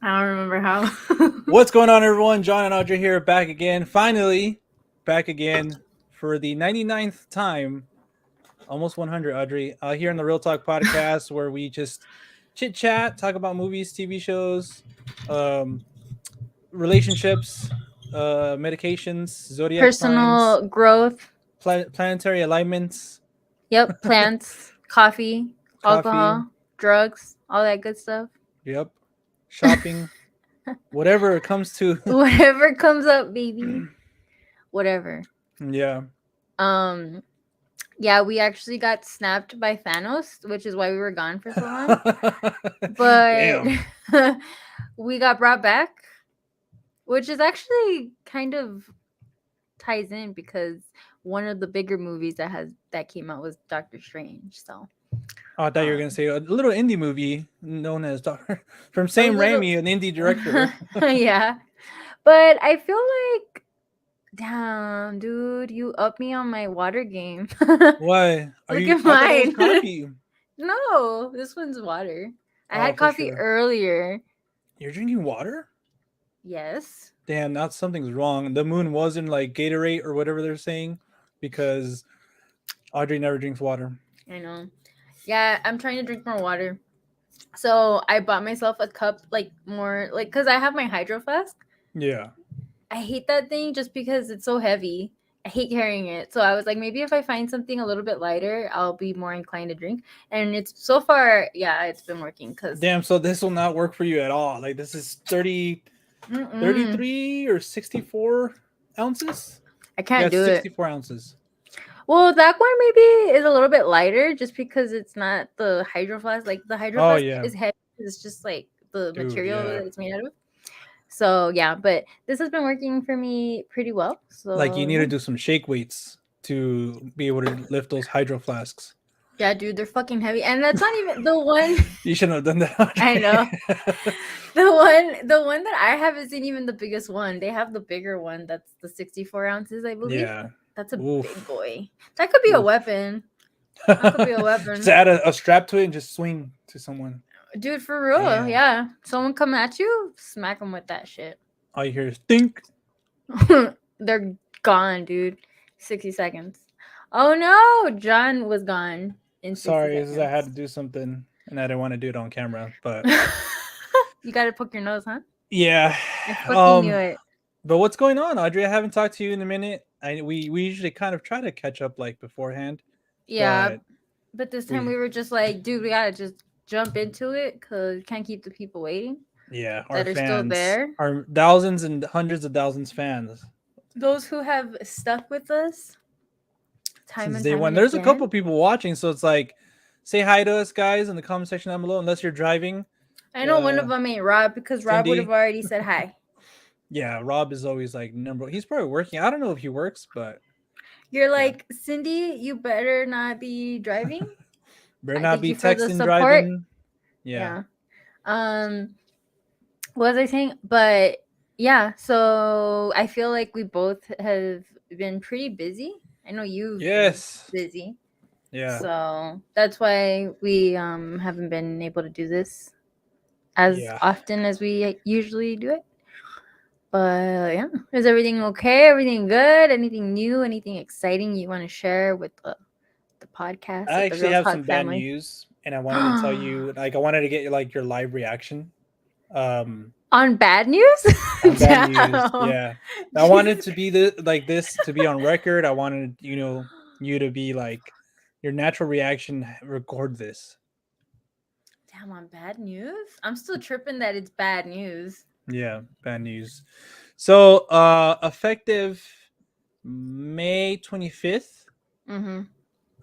I don't remember how. What's going on, everyone? John and Audrey here, back again. Finally, back again for the 99th time, almost 100, Audrey, here on the Real Talk podcast, where we just chit chat, talk about movies, TV shows, um, relationships, medications, zodiac signs, Personal growth. planetary alignments, Yep. Plants, coffee, coffee. alcohol, drugs, all that good stuff. Yep, shopping, whatever it comes to. Whatever comes up, baby. Whatever. Yeah. Um. Yeah, we actually got snapped by Thanos, which is why we were gone for so long. But Damn. we got brought back, which is actually kind of ties in because one of the bigger movies that came out was Doctor Strange. So, Oh, I thought you were gonna um, say a little indie movie known as Doctor from a Sam little, Raimi, an indie director. yeah. But I feel like, damn, dude, you up me on my water game. Why are Look you? at I thought it was mine. coffee. No, this one's water. I Oh, had for coffee sure. earlier. You're drinking water? Yes. Damn, now something's wrong. The moon wasn't like Gatorade or whatever they're saying, because Audrey never drinks water. I know. Yeah, I'm trying to drink more water. So I bought myself a cup, like more, like, because I have my hydro flask. Yeah. I hate that thing just because it's so heavy. I hate carrying it. So I was like, maybe if I find something a little bit lighter, I'll be more inclined to drink. And it's so far, yeah, it's been working because Damn. So this will not work for you at all. Like this is 30, mm-mm, 33 or 64 ounces. I Yeah, can't it's do it. 64 ounces. Well, that one maybe is a little bit lighter just because it's not the hydro flask. Like the hydro Oh flask yeah, is heavy. It's just like the dude. material Yeah. that it's made out of. So yeah, but this has been working for me pretty well. Like you So need yeah. to do some shake weights to be able to lift those hydro flasks. Yeah, dude, they're fucking heavy. And that's not even the one. You shouldn't have done I know. that. The one that I have isn't even the biggest one. They have the bigger one that's the 64 ounces, I believe. Yeah. That's a big Oof. boy. That could be a Oof. weapon. That could be a Just weapon. add a strap to it and just swing to someone. Dude, for real. Damn. Yeah. Someone come at you, smack them with that shit. All you hear is think. They're gone, dude. 60 seconds. Oh no, John was gone in 60 Sorry, this is, I had to seconds. do something and I didn't want to do it on camera. But You gotta poke your nose, huh? yeah. I fucking knew it. But what's going on, Audrey? I haven't talked to you in a minute. We usually kind of try to catch up like beforehand, Yeah, but but this time we we were just like, dude, we gotta just jump into it because we can't keep the people waiting yeah, our that are still fans, there. our thousands and hundreds of thousands fans Those who have stuck with us time since and day time one. and There's a couple again. people watching, so it's like, say hi to us, guys, in the comment section down below. Unless you're driving, I know one of them ain't Rob because Rob would have Cindy. already said hi. Yeah, Rob is always like number. He's probably working. I don't know if he works, but You're yeah, like, Cindy, you better not be driving. better I not thank be you for the texting, support. driving. Yeah, Yeah. Um, what was I saying? But yeah, so I feel like we both have been pretty busy. I know you've been yes, busy. yeah, So that's why we haven't been able to do this as yeah. often as we usually do it. But yeah, is everything okay? Everything good? Anything new? Anything exciting you want to share with the podcast, I with the actually Real have Talk some bad family? news, and I wanted to tell you. Like, I wanted to get like your live reaction. On bad news? On bad news. Damn. Yeah, I wanted Jesus to be like this to be on record. I wanted you to be like your natural reaction. Record this. Damn, on bad news? I'm still tripping that it's bad news. Yeah, bad news. So, effective May 25th, Mm-hmm.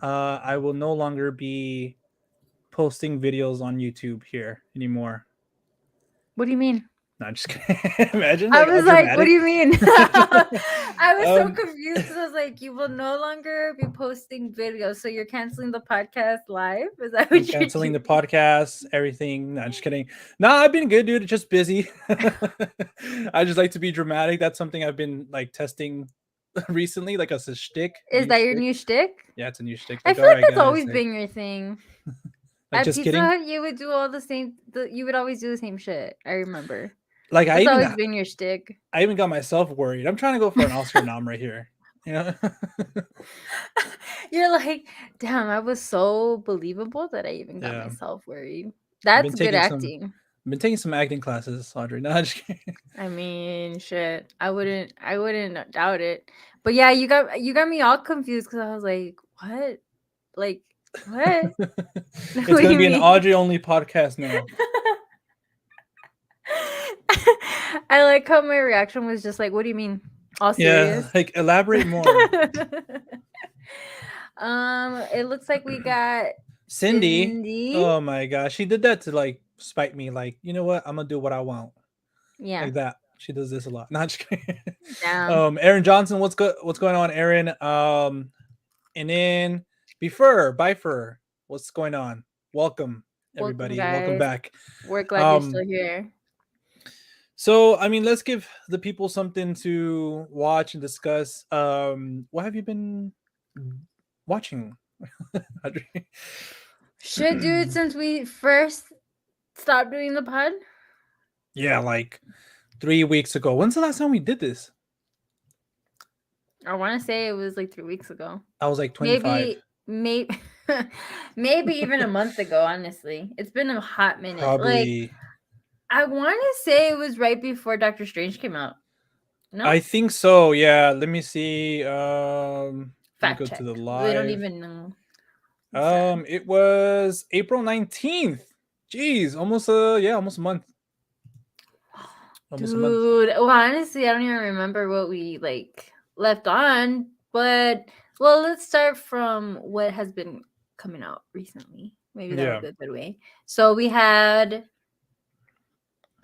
I will no longer be posting videos on YouTube here anymore. What do you mean? No, I'm just kidding. Imagine I like all was like, what do dramatic. you mean? I was so um, confused because I was like, you will no longer be posting videos. So you're canceling the podcast live? Is that I'm what you're canceling the doing? podcast, everything. No, I'm just kidding. No, I've been good, dude. Just busy. I just like to be dramatic. That's something I've been like testing recently, like as a shtick, Is new that your shtick. new shtick? Yeah, it's a new shtick. I Like, feel all like right, that's guys, always like been your thing. Like, At just Pizza kidding. Hut, you would do all the same. You would always do the same shit. I remember. Like, That's always been your shtick. I even got myself worried. I'm trying to go for an Oscar nom right here. You know? You're like, damn, I was so believable that I even got Yeah. myself worried. I've been That's good taking some. acting. I've been taking some acting classes, Audrey. No, I'm just kidding. I mean, shit. I wouldn't doubt it. But yeah, you got me all confused because I was like, what? Like, what? It's What do gonna you be an mean? Audrey only podcast now. I like how my reaction was just like, what do you mean? All Yeah, serious? like elaborate more. It looks like we got Cindy. Cindy. Oh my gosh, she did that to like spite me. Like, you know what? I'm gonna do what I want. Yeah, Like that. She does this a lot. Not just kidding. down. Aaron Johnson, what's going on, Aaron? And then Bifer, what's going on? Welcome, Welcome, everybody. Welcome guys. back. We're glad you're Um, still here. so I mean, let's give the people something to watch and discuss. What have you been watching? Audrey? Shit, dude, since we first stopped doing the pod, Yeah, like 3 weeks ago. When's the last time we did this? I want to say it was like 3 weeks ago. I was like 25. Maybe, maybe even a month ago. Honestly, it's been a hot minute. Like, Probably. I want to say it was right before Doctor Strange came out. No, I think so. Yeah. Let me see. Let me fact go to check. the We don't live. even know. Sad. It was April 19th. Jeez, almost almost a month. Almost a month. Dude, well, honestly, I don't even remember what we like left on. But well, let's start from what has been coming out recently. Maybe that'll Yeah. be a good way. So we had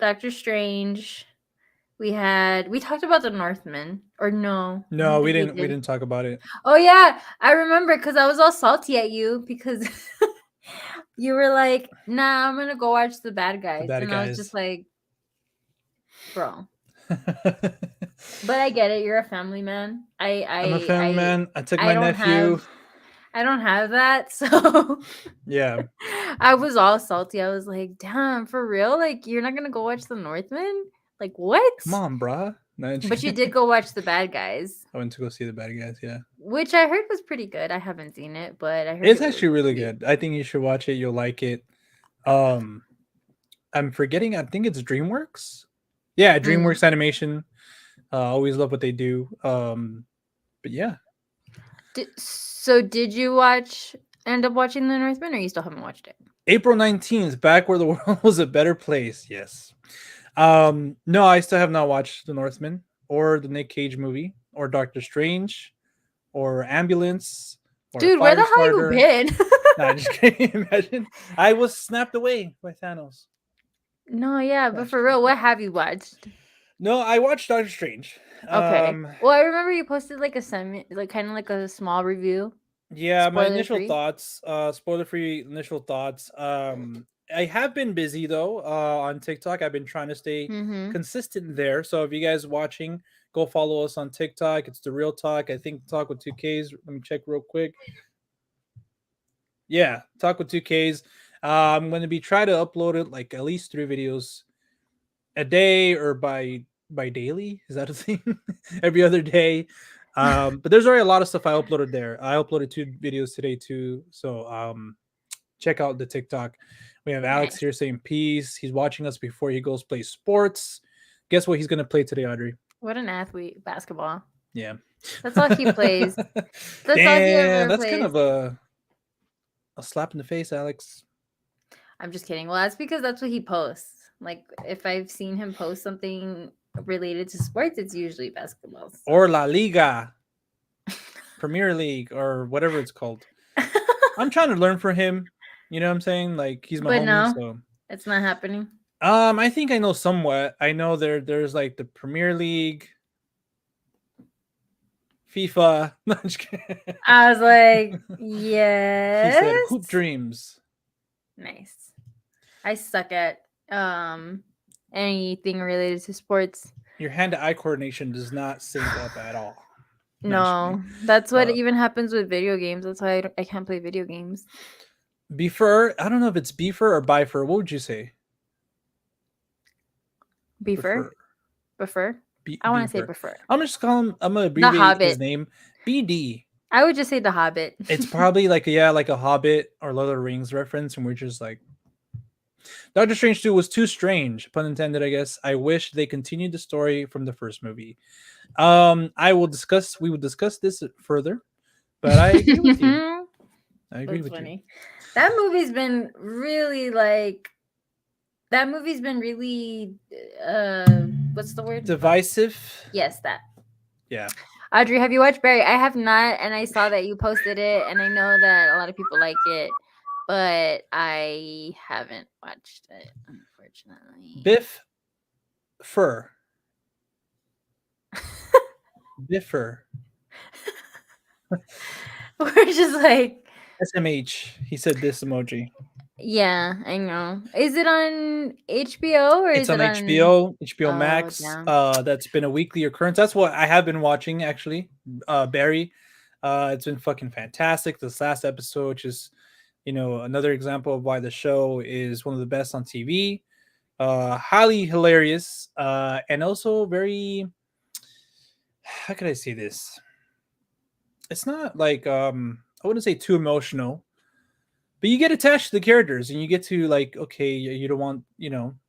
Doctor Strange. We talked about the Northman, or no? I No, don't we think we didn't. We did. didn't talk about it. Oh yeah, I remember because I was all salty at you because you were like, "Nah, I'm gonna go watch the bad The guys," bad and I was just guys. like, "Bro." But I get it. You're a family man. I'm a family man. I took I my don't nephew. have that. So Yeah. I was all salty. I was like, "Damn, for real? Like you're not gonna go watch the Northman? Like what?" Come on, bruh. No, But you did go watch the bad guys, I went to go see the bad guys. Yeah. which I heard was pretty good. I haven't seen it, but I heard It's it was actually really sweet. good. I think you should watch it. You'll like it. Um, I'm forgetting. I think it's DreamWorks. Yeah, Mm. DreamWorks Animation. Always love what they do. But yeah, So did you end up watching the Northman, or you still haven't watched it? April 19th, back where the world was a better place. Yes. No, I still have not watched The Northman or the Nick Cage movie or Doctor Strange or Ambulance or Dude, where the hell you Firestarter. been? Nah, just kidding. Imagine I was snapped away by Thanos. No, yeah, but for real, what have you watched? No, I watched Doctor Strange. Okay. Well, I remember you posted like kind of like a small review, Yeah, my spoiler initial free. thoughts, spoiler free initial thoughts. I have been busy though, on TikTok. I've been trying to stay Mm-hmm. consistent there. So if you guys watching, go follow us on TikTok. It's the Real Talk. I think Talk with 2Ks. Let me check real quick. Yeah, Talk with 2Ks. I'm going to be trying to upload it like at least 3 videos a day or by daily. Is that a thing? Every other day. But there's already a lot of stuff I uploaded there. I uploaded 2 videos today too. So check out the TikTok. We have Alex Nice. here saying peace. He's watching us before he goes play sports. Guess what he's gonna play today, Audrey? What an athlete, basketball. Yeah. That's all he plays. That's all he Damn, ever that's kind plays. of a slap in the face, Alex. I'm just kidding. Well, that's because that's what he posts. Like if I've seen him post something related to sports, it's usually basketball. So. Or La Liga, Premier League, or whatever it's called. I'm trying to learn from him. You know what I'm saying? Like he's my But homie, no, so it's not happening. I think I know somewhat. I know there's like the Premier League, FIFA. No, I'm just kidding. I was like, He yes. said hoop dreams. Nice. I suck at anything related to sports. Your hand-to-eye coordination does not sync up at all. No, that's what even happens with video games. That's why I can't play video games. Beefer. I don't know if it's beefer or bifer. What would you say? Beaver. Prefer Prefer. I want to say beefer. prefer. I'm just call him. I'm gonna The abbreviate his Hobbit. name. BD. I would just say The Hobbit. It's probably like like a Hobbit or Lord of the Rings reference, and we're just like Doctor Strange 2 was too strange, pun intended, I guess. I wish they continued the story from the first movie. We will discuss this further, but I agree with you. I agree That's with you. funny. That movie's been really like. That movie's been really. What's the word? Divisive. Yes, that. Yeah. Audrey, have you watched Barry? I have not, and I saw that you posted it, and I know that a lot of people like it, but I haven't watched it, unfortunately. Biff Fur. Biffer. We're just like, SMH. He said this emoji. yeah, I know. Is it on HBO or It's is on it on? HBO Oh, Max. damn. That's been a weekly occurrence. That's what I have been watching actually. Barry. It's been fucking fantastic. This last episode just, another example of why the show is one of the best on TV. Highly hilarious. And also very, how could I say this? It's not like I wouldn't say too emotional, but you get attached to the characters and you get to like, okay, you don't want,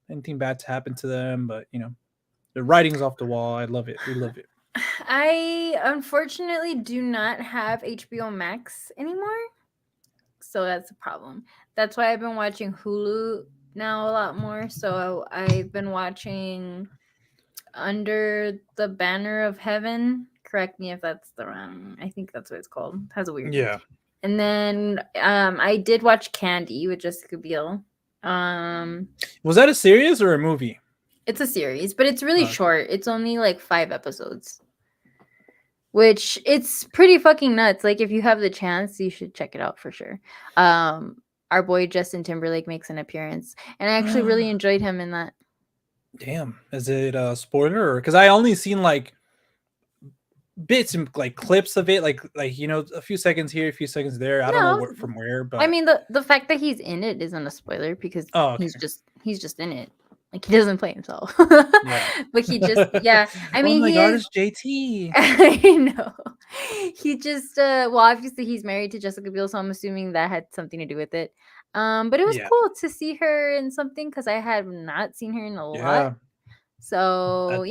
anything bad to happen to them, but the writing's off the wall. I love it. We love it. I unfortunately do not have HBO Max anymore, so that's a problem. That's why I've been watching Hulu now a lot more. So I've been watching Under the Banner of Heaven. Correct me if that's the wrong. I think that's what it's called. It has a weird. Yeah. And then I did watch Candy with Jessica Biel. Was that a series or a movie? It's a series, but it's really Okay. short. It's only like 5 episodes. Which it's pretty fucking nuts. Like if you have the chance, you should check it out for sure. Our boy Justin Timberlake makes an appearance, and I actually really enjoyed him in that. Damn. Is it a spoiler? Or because I only seen like bits and like clips of it, like a few seconds here, a few seconds there. I don't know from where, but I mean the fact that he's in it isn't a spoiler because okay. he's just in it. Like he doesn't play himself. Yeah. But he just I mean oh my he god, is it's JT. I know. He just well obviously he's married to Jessica Biel, so I'm assuming that had something to do with it. But it was cool to see her in something because I had not seen her in a lot. So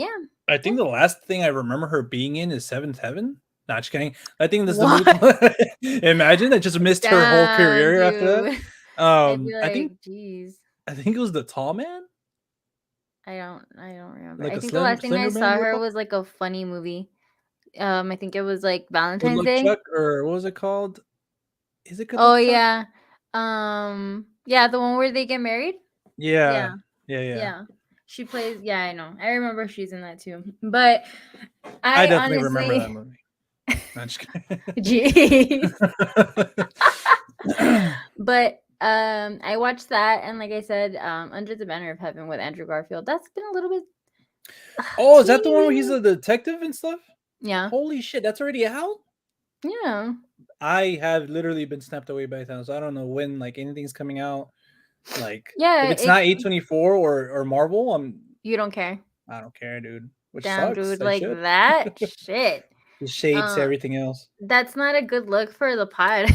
I think the last thing I remember her being in is Seventh Heaven. Not just kidding. I think this is the movie. Imagine I just missed her whole career after that. I'd be like, I think it was The Tall Man. I don't remember. Like I think the last thing I saw her was like a funny movie. I think it was like Valentine's Day. Chuck, or what was it called? Is it? Oh yeah, yeah, the one where they get married. Yeah. She plays. Yeah, I know. I remember she's in that too. But I definitely remember that movie. I'm just kidding. Jeez. But I watched that, and like I said, Under the Banner of Heaven with Andrew Garfield. That's been a little bit. Oh, is that the one where he's a detective and stuff? Yeah. Holy shit, that's already out? Yeah. I have literally been snapped away by time, so I don't know when like anything's coming out. Like, yeah, if it's not A24 or Marvel, you don't care. I don't care, dude. Which damn, sucks. dude, like that shit. It shades everything else. That's not a good look for the pod.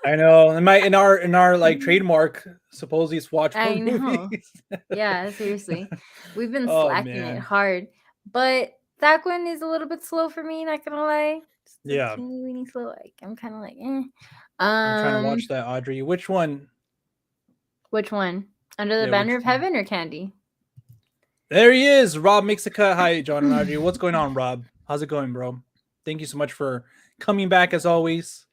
I know. In our like trademark, supposedly it's watch more movies. Yeah, seriously. We've been slacking it hard. But that one is a little bit slow for me, not gonna lie. Yeah. Teeny slow. Like I'm kinda like, I'm trying to watch that, Audrey. Which one? Which one? Under the Banner of Heaven or Candy? There he is. Rob makes a cut. Hi, John and Audrey. What's going on, Rob? How's it going, bro? Thank you so much for coming back as always.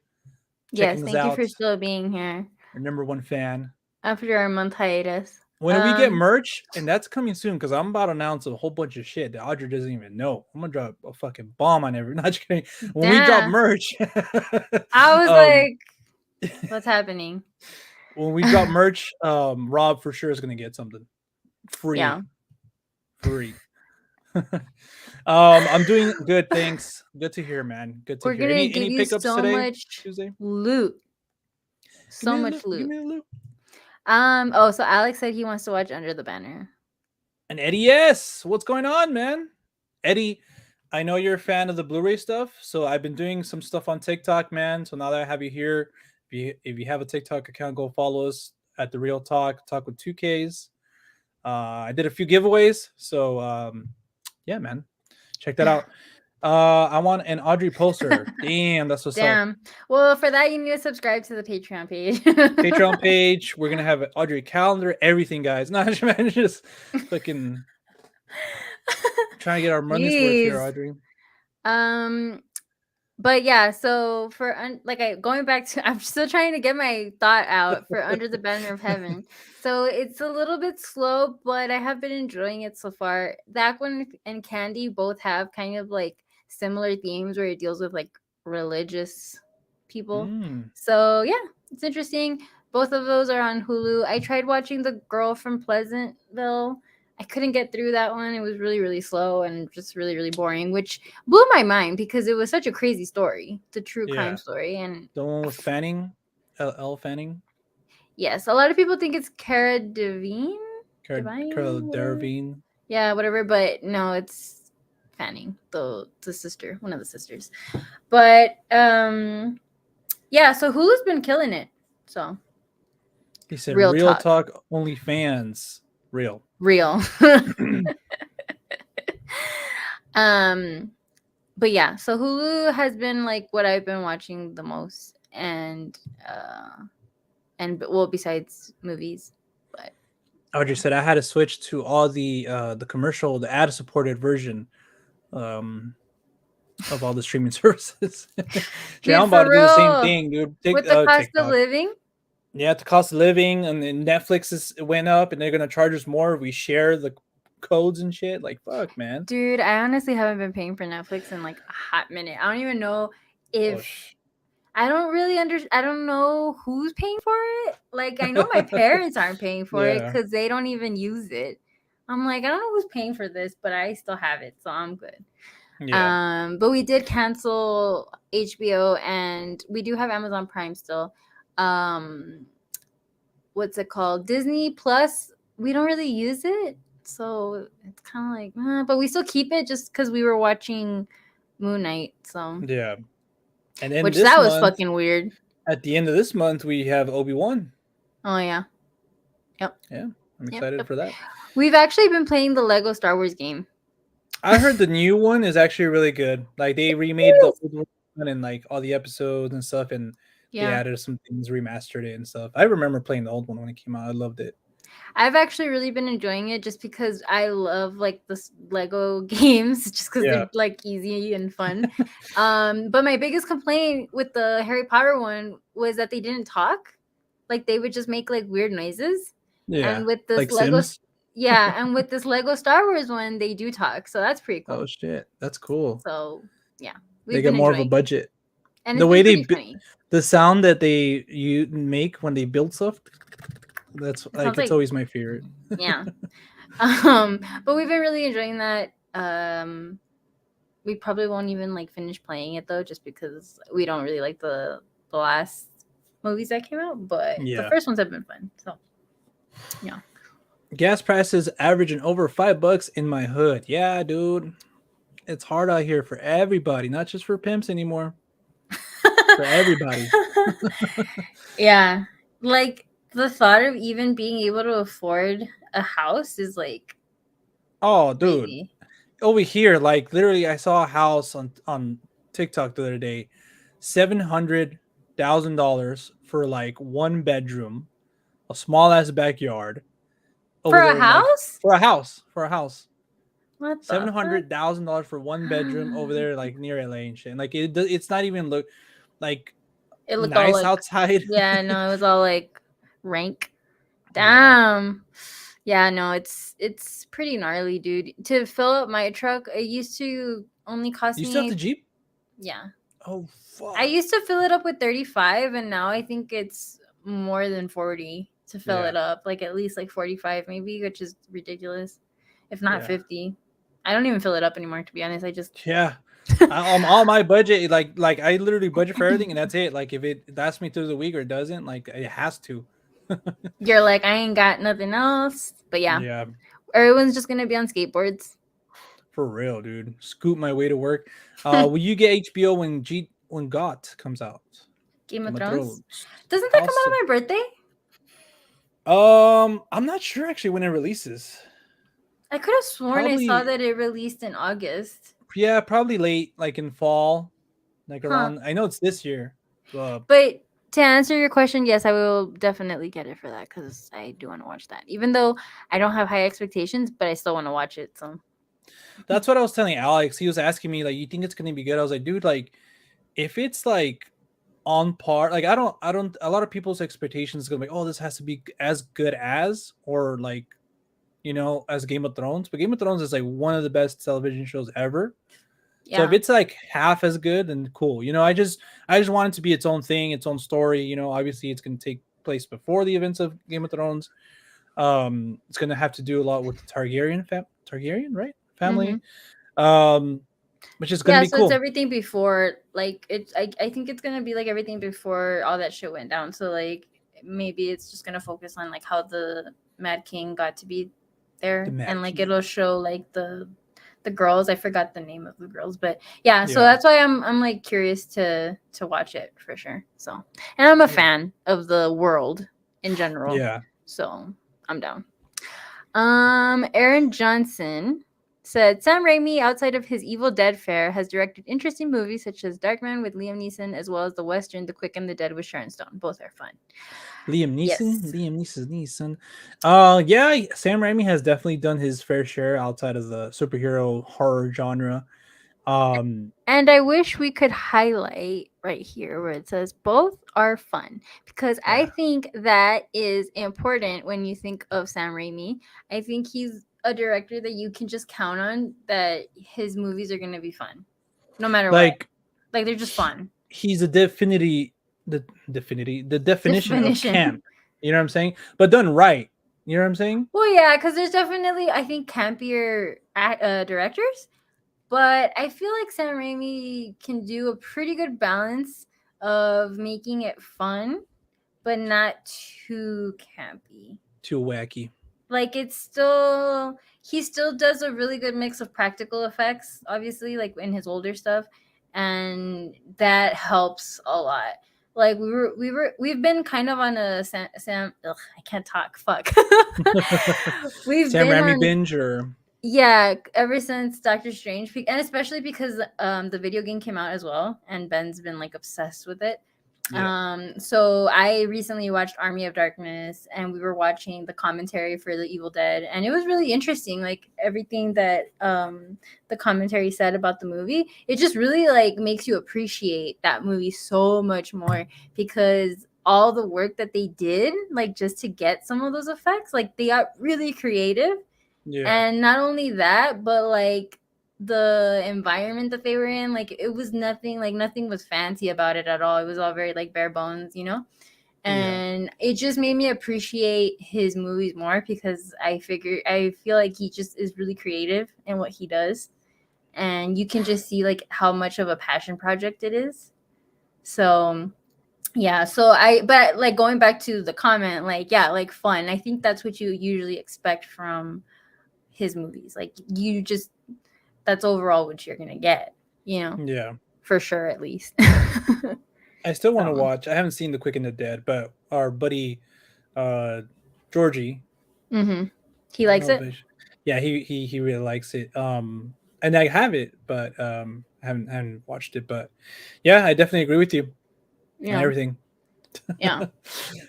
Yes, thank you for still being here. Our number one fan. After our month hiatus. When we get merch, and that's coming soon, because I'm about to announce a whole bunch of shit that Audrey doesn't even know. I'm gonna drop a fucking bomb on everyone. Not just kidding. When we drop merch, I was like, what's happening? When we drop merch, Rob for sure is gonna get something free. Yeah. Free. I'm doing good. Thanks. Good to hear, man. Good to hear. We're gonna give you pickups so today? much Tuesday? loot. Give So me the much loot. Give loot. me the loot. Oh, so Alex said he wants to watch Under the Banner. And Eddie, yes. What's going on, man? Eddie, I know you're a fan of the Blu-ray stuff, so I've been doing some stuff on TikTok, man. So now that I have you here, if you have a TikTok account, go follow us at the Real Talk with 2Ks. I did a few giveaways, so yeah, man, check that out. I want an Audrey poster. Damn, that's what's up. Damn. Well, for that, you need to subscribe to the Patreon page. Patreon page. We're gonna have an Audrey calendar, everything, guys. Not man, just fucking trying to get our money's worth here, Jeez. Audrey. But yeah, so for going back to, I'm still trying to get my thought out for Under the Banner of Heaven. So it's a little bit slow, but I have been enjoying it so far. That one and Candy both have kind of like similar themes where it deals with like religious people. So yeah, it's interesting. Both of those are on Hulu. I tried watching The Girl from Pleasantville. I couldn't get through that one. It was really, really slow and just really, really boring, which blew my mind because it was such a crazy story. It's a true crime story. And the one with Fanning, Elle Fanning. Yes, a lot of people think it's Cara Delevingne. Cara Delevingne. Yeah, whatever. But no, it's Fanning, the sister, one of the sisters. But yeah, so Hulu's been killing it. So he said, "Real talk, only fans, real." But yeah, so Hulu has been like what I've been watching the most, and well, besides movies. But Audrey said I had to switch to all the commercial, the ad supported version of all the streaming services. Dude, I'm about to do the same thing, dude. With the cost of living. Yeah, the cost of living, and then Netflix went up, and they're gonna charge us more if we share the codes and shit. Like, fuck, man. Dude, I honestly haven't been paying for Netflix in like a hot minute. I don't even know if I don't know who's paying for it. Like, I know my parents aren't paying for it because they don't even use it. I'm like, I don't know who's paying for this, but I still have it, so I'm good. Yeah. But we did cancel HBO, and we do have Amazon Prime still. What's it called? Disney Plus. We don't really use it, so it's kind of like, but we still keep it just because we were watching Moon Knight. So yeah, and then which that was fucking weird. At the end of this month, we have Obi-Wan. Oh yeah, yep. Yeah, I'm excited for that. We've actually been playing the Lego Star Wars game. I heard the new one is actually really good. Like they remade the old one and like all the episodes and stuff, and they added some things, remastered it and stuff. I remember playing the old one when it came out. I loved it. I've actually really been enjoying it just because I love like the Lego games, just because they're like easy and fun. But my biggest complaint with the Harry Potter one was that they didn't talk. Like they would just make like weird noises. Yeah. And with this like Lego Sims? and with this Lego Star Wars one, they do talk. So that's pretty cool. Oh shit. That's cool. So yeah. They get more of a budget. And the way the sound that you make when they build stuff, that's like it's always my favorite. Yeah. But we've been really enjoying that. We probably won't even like finish playing it though, just because we don't really like the last movies that came out, but the first ones have been fun. So yeah. Gas prices averaging over $5 in my hood. Yeah, dude. It's hard out here for everybody, not just for pimps anymore. For everybody. Yeah. Like the thought of even being able to afford a house is like, oh dude, crazy. Over here, like literally I saw a house on TikTok the other day, $700,000 for like one bedroom, a small ass backyard. For a house? Like, for a house. What? $700,000 for one bedroom over there, like near LA and shit. And like it's not even look like it looked nice all, like, outside. Yeah, no, it was all like rank. Damn. Yeah, no, it's pretty gnarly, dude. To fill up my truck, it used to only cost me. You still have the Jeep? Yeah. Oh fuck. I used to fill it up with 35, and now I think it's more than 40 to fill it up. Like at least like 45 maybe, which is ridiculous. If not 50. I don't even fill it up anymore, to be honest. I just All my budget, like I literally budget for everything, and that's it. Like if it lasts me through the week or it doesn't, like it has to. You're like, I ain't got nothing else. But yeah, Yeah, everyone's just gonna be on skateboards. for real, dude. Scoot my way to work. Will you get HBO when GOT comes out? Game of Game of Thrones. Thrones. Doesn't that How come out soon? on my birthday? I'm not sure actually when it releases. I could have sworn I saw Probably, that it released in August. yeah, probably late, like in fall, like Huh. around. I know it's this year. But to answer your question, yes, I will definitely get it for that because I do want to watch that. Even though I don't have high expectations, but I still want to watch it. So That's what I was telling Alex. He was asking me like, "You think it's gonna be good?" I was like, "Dude, like, if it's like on par, like I don't. A lot of people's expectations is gonna be, oh, this has to be as good as, or like, as Game of Thrones. But Game of Thrones is like one of the best television shows ever. So if yeah. it's like half as good, then cool. I just want it to be its own thing, its own story. Obviously it's gonna take place before the events of Game of Thrones. It's gonna have to do a lot with the Targaryen, right? Mm-hmm. Family. Um, which is gonna Yeah, be so it's cool. everything before, like it's. I think it's gonna be like everything before all that shit went down. So like maybe it's just gonna focus on like how the Mad King got to be The there, Mad and like King. it'll show like the girls. I forgot the name of the girls, but yeah. So Yeah. that's why I'm like curious to watch it for sure. So, and I'm a Yeah. fan of the world in general, Yeah. so I'm down. Aaron Johnson said Sam Raimi, outside of his Evil Dead fare, has directed interesting movies such as Darkman with Liam Neeson, as well as the Western The Quick and the Dead with Sharon Stone. Both are fun. Liam Neeson. Yes. Liam Neeson's son. Yeah, Sam Raimi has definitely done his fair share outside of the superhero horror genre. Um, And I wish we could highlight right here where it says both are fun because I yeah. think that is important when you think of Sam Raimi. I think he's a director that you can just count on that his movies are going to be fun no matter what. Like Like they're just fun. he's the definition of Definition. camp. You know what I'm saying? But done right. You know what I'm saying? Well, yeah, because there's definitely, I think, campier directors, but I feel like Sam Raimi can do a pretty good balance of making it fun, but not too campy. Too wacky. Like he still does a really good mix of practical effects, obviously, like in his older stuff, and that helps a lot. Like we've been kind of on a Sam ugh, I can't talk. Fuck. We've Sam been Raimi on, binge or yeah, ever since Doctor Strange, and especially because the video game came out as well, and Ben's been like obsessed with it. yeah. So I recently watched Army of Darkness, and we were watching the commentary for The Evil Dead, and it was really interesting. Like everything that the commentary said about the movie, it just really like makes you appreciate that movie so much more because all the work that they did, like just to get some of those effects, like they got really creative. Yeah. And not only that, but like the environment that they were in, like it was nothing, like nothing was fancy about it at all. It was all very like bare bones, you know? Yeah. And it just made me appreciate his movies more because I feel like he just is really creative in what he does. And you can just see like how much of a passion project it is. So yeah, but like going back to the comment, like, yeah, like fun. I think that's what you usually expect from his movies. Like you just that's overall what you're gonna get, you know, Yeah. for sure at least. I still want to So, watch. I haven't seen The Quick and the Dead, but our buddy uh Georgie, he I don't likes know if it. yeah, he really likes it. And I have it, but I haven't watched it, but yeah, I definitely agree with you You on know, everything. yeah.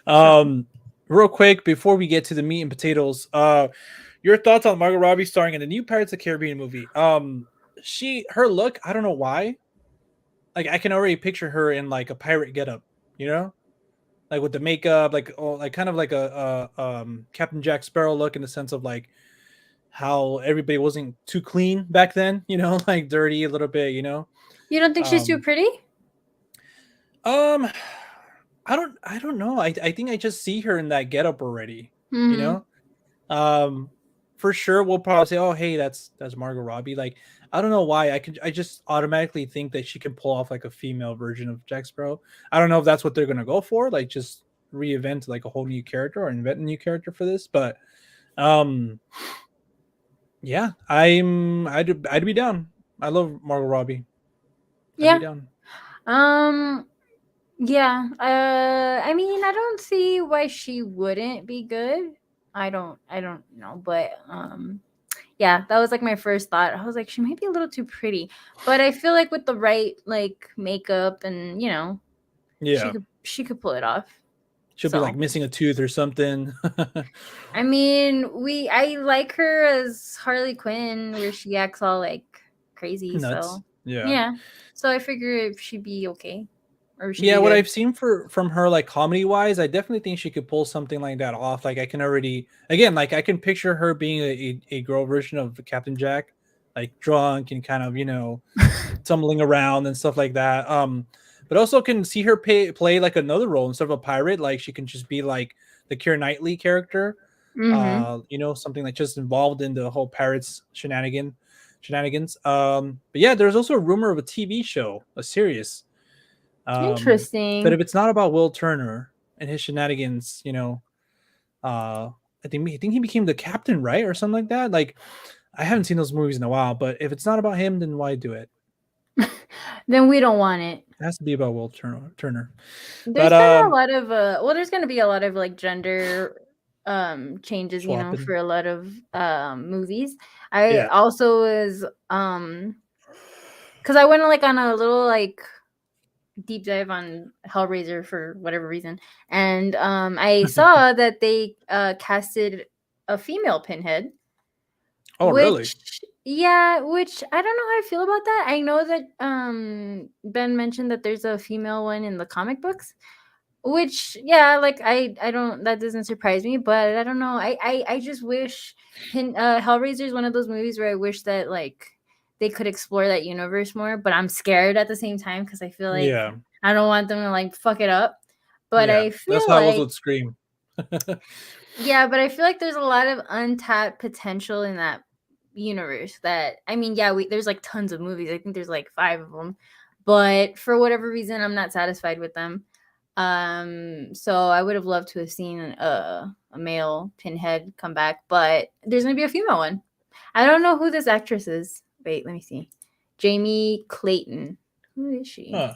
So um Real quick before we get to the meat and potatoes, your thoughts on Margot Robbie starring in the new Pirates of the Caribbean movie. Her look, I don't know why. Like I can already picture her in like a pirate getup, you know? Like with the makeup, like like kind of like a Captain Jack Sparrow look in the sense of like how everybody wasn't too clean back then, like dirty a little bit, you don't think she's too Um, pretty? um, I don't know. I think I just see her in that getup already, you Mm-hmm. know. Um, for sure we'll probably say, "Oh, hey, that's Margot Robbie." Like, I don't know why I just automatically think that she can pull off like a female version of Jack Sparrow. I don't know if that's what they're gonna go for, like just reinvent like a whole new character or invent a new character for this. But um, yeah, I'd be down. I love Margot Robbie. I'd be Yeah. down. Um. Yeah. I mean, I don't see why she wouldn't be good. I don't know, but yeah, that was like my first thought. I was like, she might be a little too pretty, but I feel like with the right like makeup and Yeah, she could pull it off. she'll be like So missing a tooth or something. I mean, I like her as Harley Quinn, where she acts all like crazy. Nuts. So Yeah. yeah, so I figure if she'd be okay, or she'd Yeah, be what good. I've seen from her like comedy wise, I definitely think she could pull something like that off. Like I can already again, like I can picture her being a girl version of Captain Jack, like drunk and kind of, tumbling around and stuff like that. But also can see her play like another role instead of a pirate. Like she can just be like the Keira Knightley character. Mm-hmm. Something like just involved in the whole pirates shenanigans. But yeah, there's also a rumor of a TV show, a series. But Interesting. if it's not about Will Turner and his shenanigans, I think he became the captain, right, or something like that. Like I haven't seen those movies in a while, but if it's not about him, then why do it? Then we don't want it. It has to be about Will Turner. There's But kind of a lot of there's going to be a lot of like gender changes, swapping, for a lot of movies. I yeah. also was cuz I went like on a little like deep dive on Hellraiser for whatever reason, and I saw that they casted a female Pinhead, Oh, really? which which I don't know how I feel about that. I know that Ben mentioned that there's a female one in the comic books, which yeah, like I don't, that doesn't surprise me, but I don't know. I just wish Hellraiser is one of those movies where I wish that like they could explore that universe more, but I'm scared at the same time because I feel like Yeah, I don't want them to like fuck it up. But yeah. I That's feel how it was like with Scream. yeah, but I feel like there's a lot of untapped potential in that universe that I mean, yeah, there's like tons of movies. I think there's like 5 of them. But for whatever reason, I'm not satisfied with them. So I would have loved to have seen a male Pinhead come back, but there's gonna be a female one. I don't know who this actress is. Wait, let me see. Jamie Clayton. Who is she? Huh.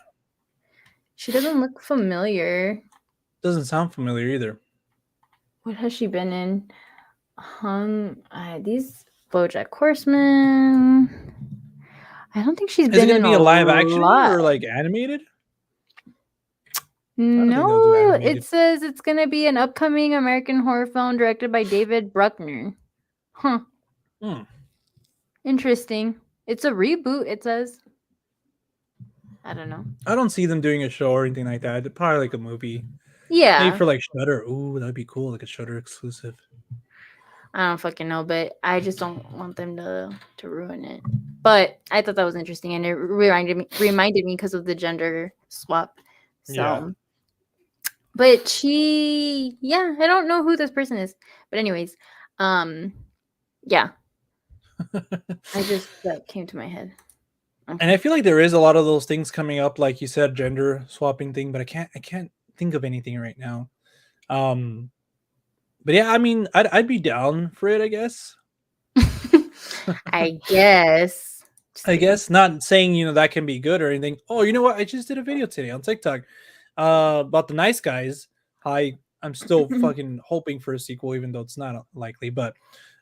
She doesn't look familiar. Doesn't sound familiar either. What has she been in? These BoJack Horseman. I don't think she's Is it been going to in be a a live action lot. or like animated? I don't think they'll do No, it animated. says it's gonna be an upcoming American horror film directed by David Bruckner. Huh. Hmm. Interesting. It's a reboot, it says. I don't know. I don't see them doing a show or anything like that. Probably like a movie. Maybe Yeah. for like Shudder. Ooh, that'd be cool. Like a Shudder exclusive. I don't fucking know, but I just don't want them to ruin it. But I thought that was interesting, and it reminded me because of the gender swap. Yeah. So, but yeah, I don't know who this person is. But anyways, yeah, I just that came to my head. And I feel like there is a lot of those things coming up, like you said, gender swapping thing, but I can't think of anything right now. Um, but yeah, I mean, I'd be down for it, I guess. I guess. Just I kidding. guess not saying that can be good or anything. Oh, you know what? I just did a video today on TikTok about the Nice Guys. I'm still fucking hoping for a sequel, even though it's not likely. But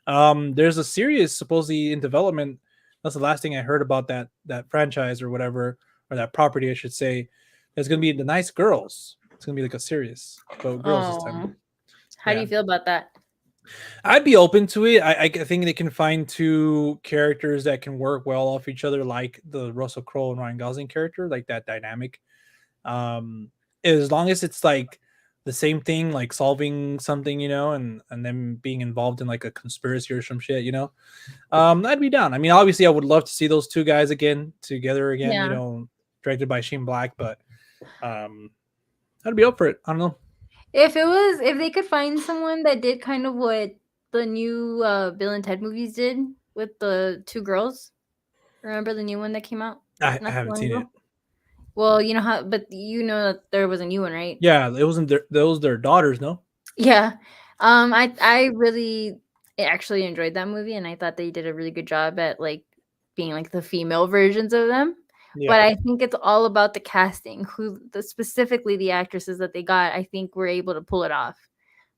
there's a series supposedly in development. That's the last thing I heard about that franchise or whatever, or that property, I should say. It's gonna be the Nice Girls. It's gonna be like a series about girls this time. Oh, how do Yeah, you feel about that? I'd be open to it. I think they can find two characters that can work well off each other, like the Russell Crowe and Ryan Gosling character, like that dynamic. Um, as long as it's like the same thing, like solving something, and then being involved in like a conspiracy or some shit, I'd be down. I mean, obviously, I would love to see those two guys together again, Yeah. directed by Shane Black, but um, I'd be up for it. I don't know. If they could find someone that did kind of what the new Bill and Ted movies did with the two girls. Remember the new one that came out I not too haven't long seen it. ago? Well, you know how, but you know that there was a new one, right? Yeah, it wasn't those their daughters, no? Yeah. I really actually enjoyed that movie, and I thought they did a really good job at like being like the female versions of them. But Yeah. I think it's all about the casting, specifically the actresses that they got. I think were able to pull it off.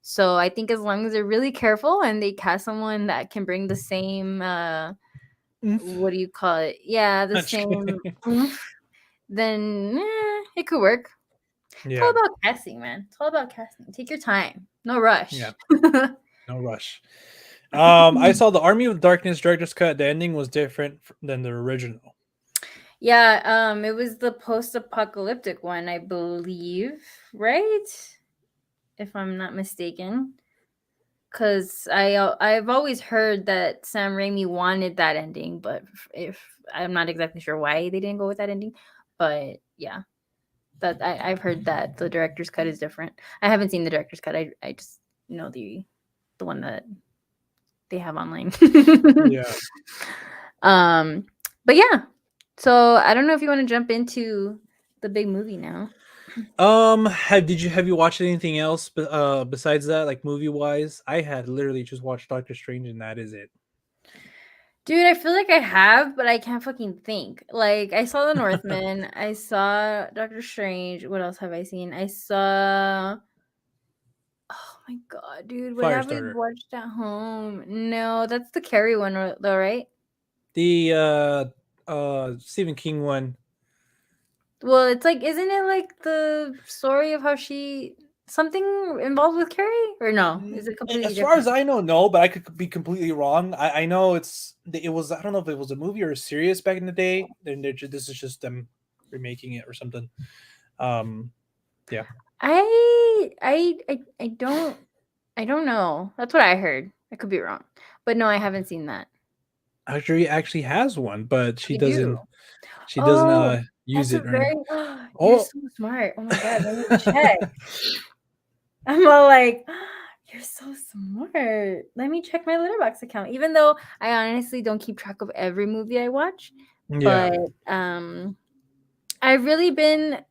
So I think as long as they're really careful and they cast someone that can bring the same Oomph. what do you call it? Yeah, the Not just same kidding. oomph, then it could work. It's all Yeah. about casting, man. It's all about casting. Take your time. No rush. Yeah. No rush. I saw the Army of Darkness director's cut. The ending was different than the original. Yeah, it was the post-apocalyptic one, I believe, right? If I'm not mistaken. Cuz I've always heard that Sam Raimi wanted that ending, but if I'm not exactly sure why they didn't go with that ending, but yeah. That I've heard that the director's cut is different. I haven't seen the director's cut. I just know the one that they have online. Yeah. um, but yeah. So I don't know if you want to jump into the big movie now. Have you watched anything else besides that, like movie wise? I had literally just watched Doctor Strange, and that is it. Dude, I feel like I have, but I can't fucking think. Like I saw The Northman, I saw Doctor Strange. What else have I seen? I saw Oh my god, dude, what have we Firestarter. watched at home? No, that's the Carrie one though, right? The Stephen King one. Well, it's like, isn't it like the story of how she something involved with Carrie, or no? Is it completely As far as different? I know, no, but I could be completely wrong. I know it was, I don't know if it was a movie or a series back in the day. Then this is just them remaking it or something. Um, yeah. I don't know. That's what I heard. I could be wrong, but no, I haven't seen that. Actually has one, but You do. she doesn't Oh, use that's a it or very. You're oh so smart. Oh my god, let me check. I'm all like, you're so smart. Let me check my Letterbox account. Even though I honestly don't keep track of every movie I watch, yeah. but I've really been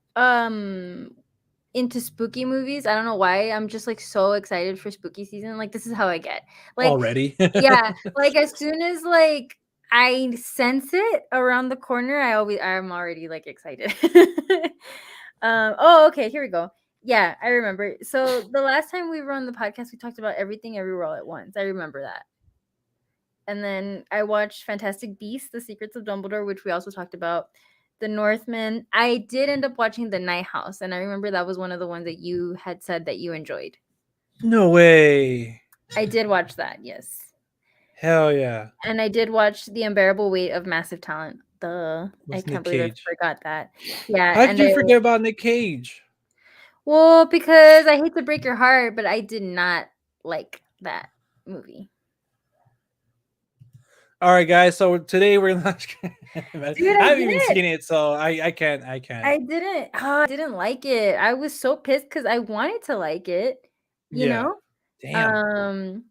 into spooky movies. I don't know why. I'm just like so excited for spooky season. Like this is how I get. Like Already. yeah, like as soon as like I sense it around the corner, I'm already like excited. Oh, okay, here we go. Yeah, I remember. So the last time we were on the podcast, we talked about Everything Everywhere All at Once. I remember that. And then I watched Fantastic Beasts: The Secrets of Dumbledore, which we also talked about. The Northman. I did end up watching The Night House, and I remember that was one of the ones that you had said that you enjoyed. No way. I did watch that, yes. Hell yeah. And I did watch The Unbearable Weight of Massive Talent. I What's can't Nick believe I Cage? forgot that. Yeah, How could and you forget about Nick Cage? well, because I hate to break your heart, but I did not like that movie. All right, guys. So today we're gonna. Dude, I I haven't even didn't. seen it, so I can't. I can't. I didn't. I didn't like it. I was so pissed because I wanted to like it, you Yeah. know. Damn. Um,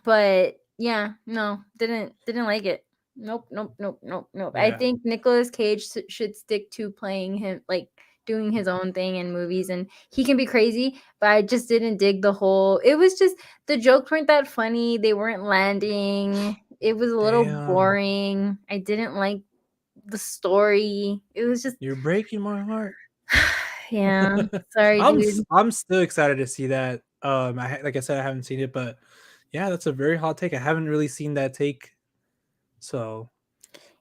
but yeah, no, didn't like it. Nope, nope, nope, nope, nope. I Yeah. think Nicolas Cage should stick to playing him like doing his own thing in movies, and he can be crazy, but I just didn't dig the whole. It was just the jokes weren't that funny. They weren't landing. It was a little Damn. boring. I didn't like the story. It was just You're breaking my heart. yeah. Sorry, dude. I'm still excited to see that. Like I said, I haven't seen it, but yeah, that's a very hot take. I haven't really seen that take, so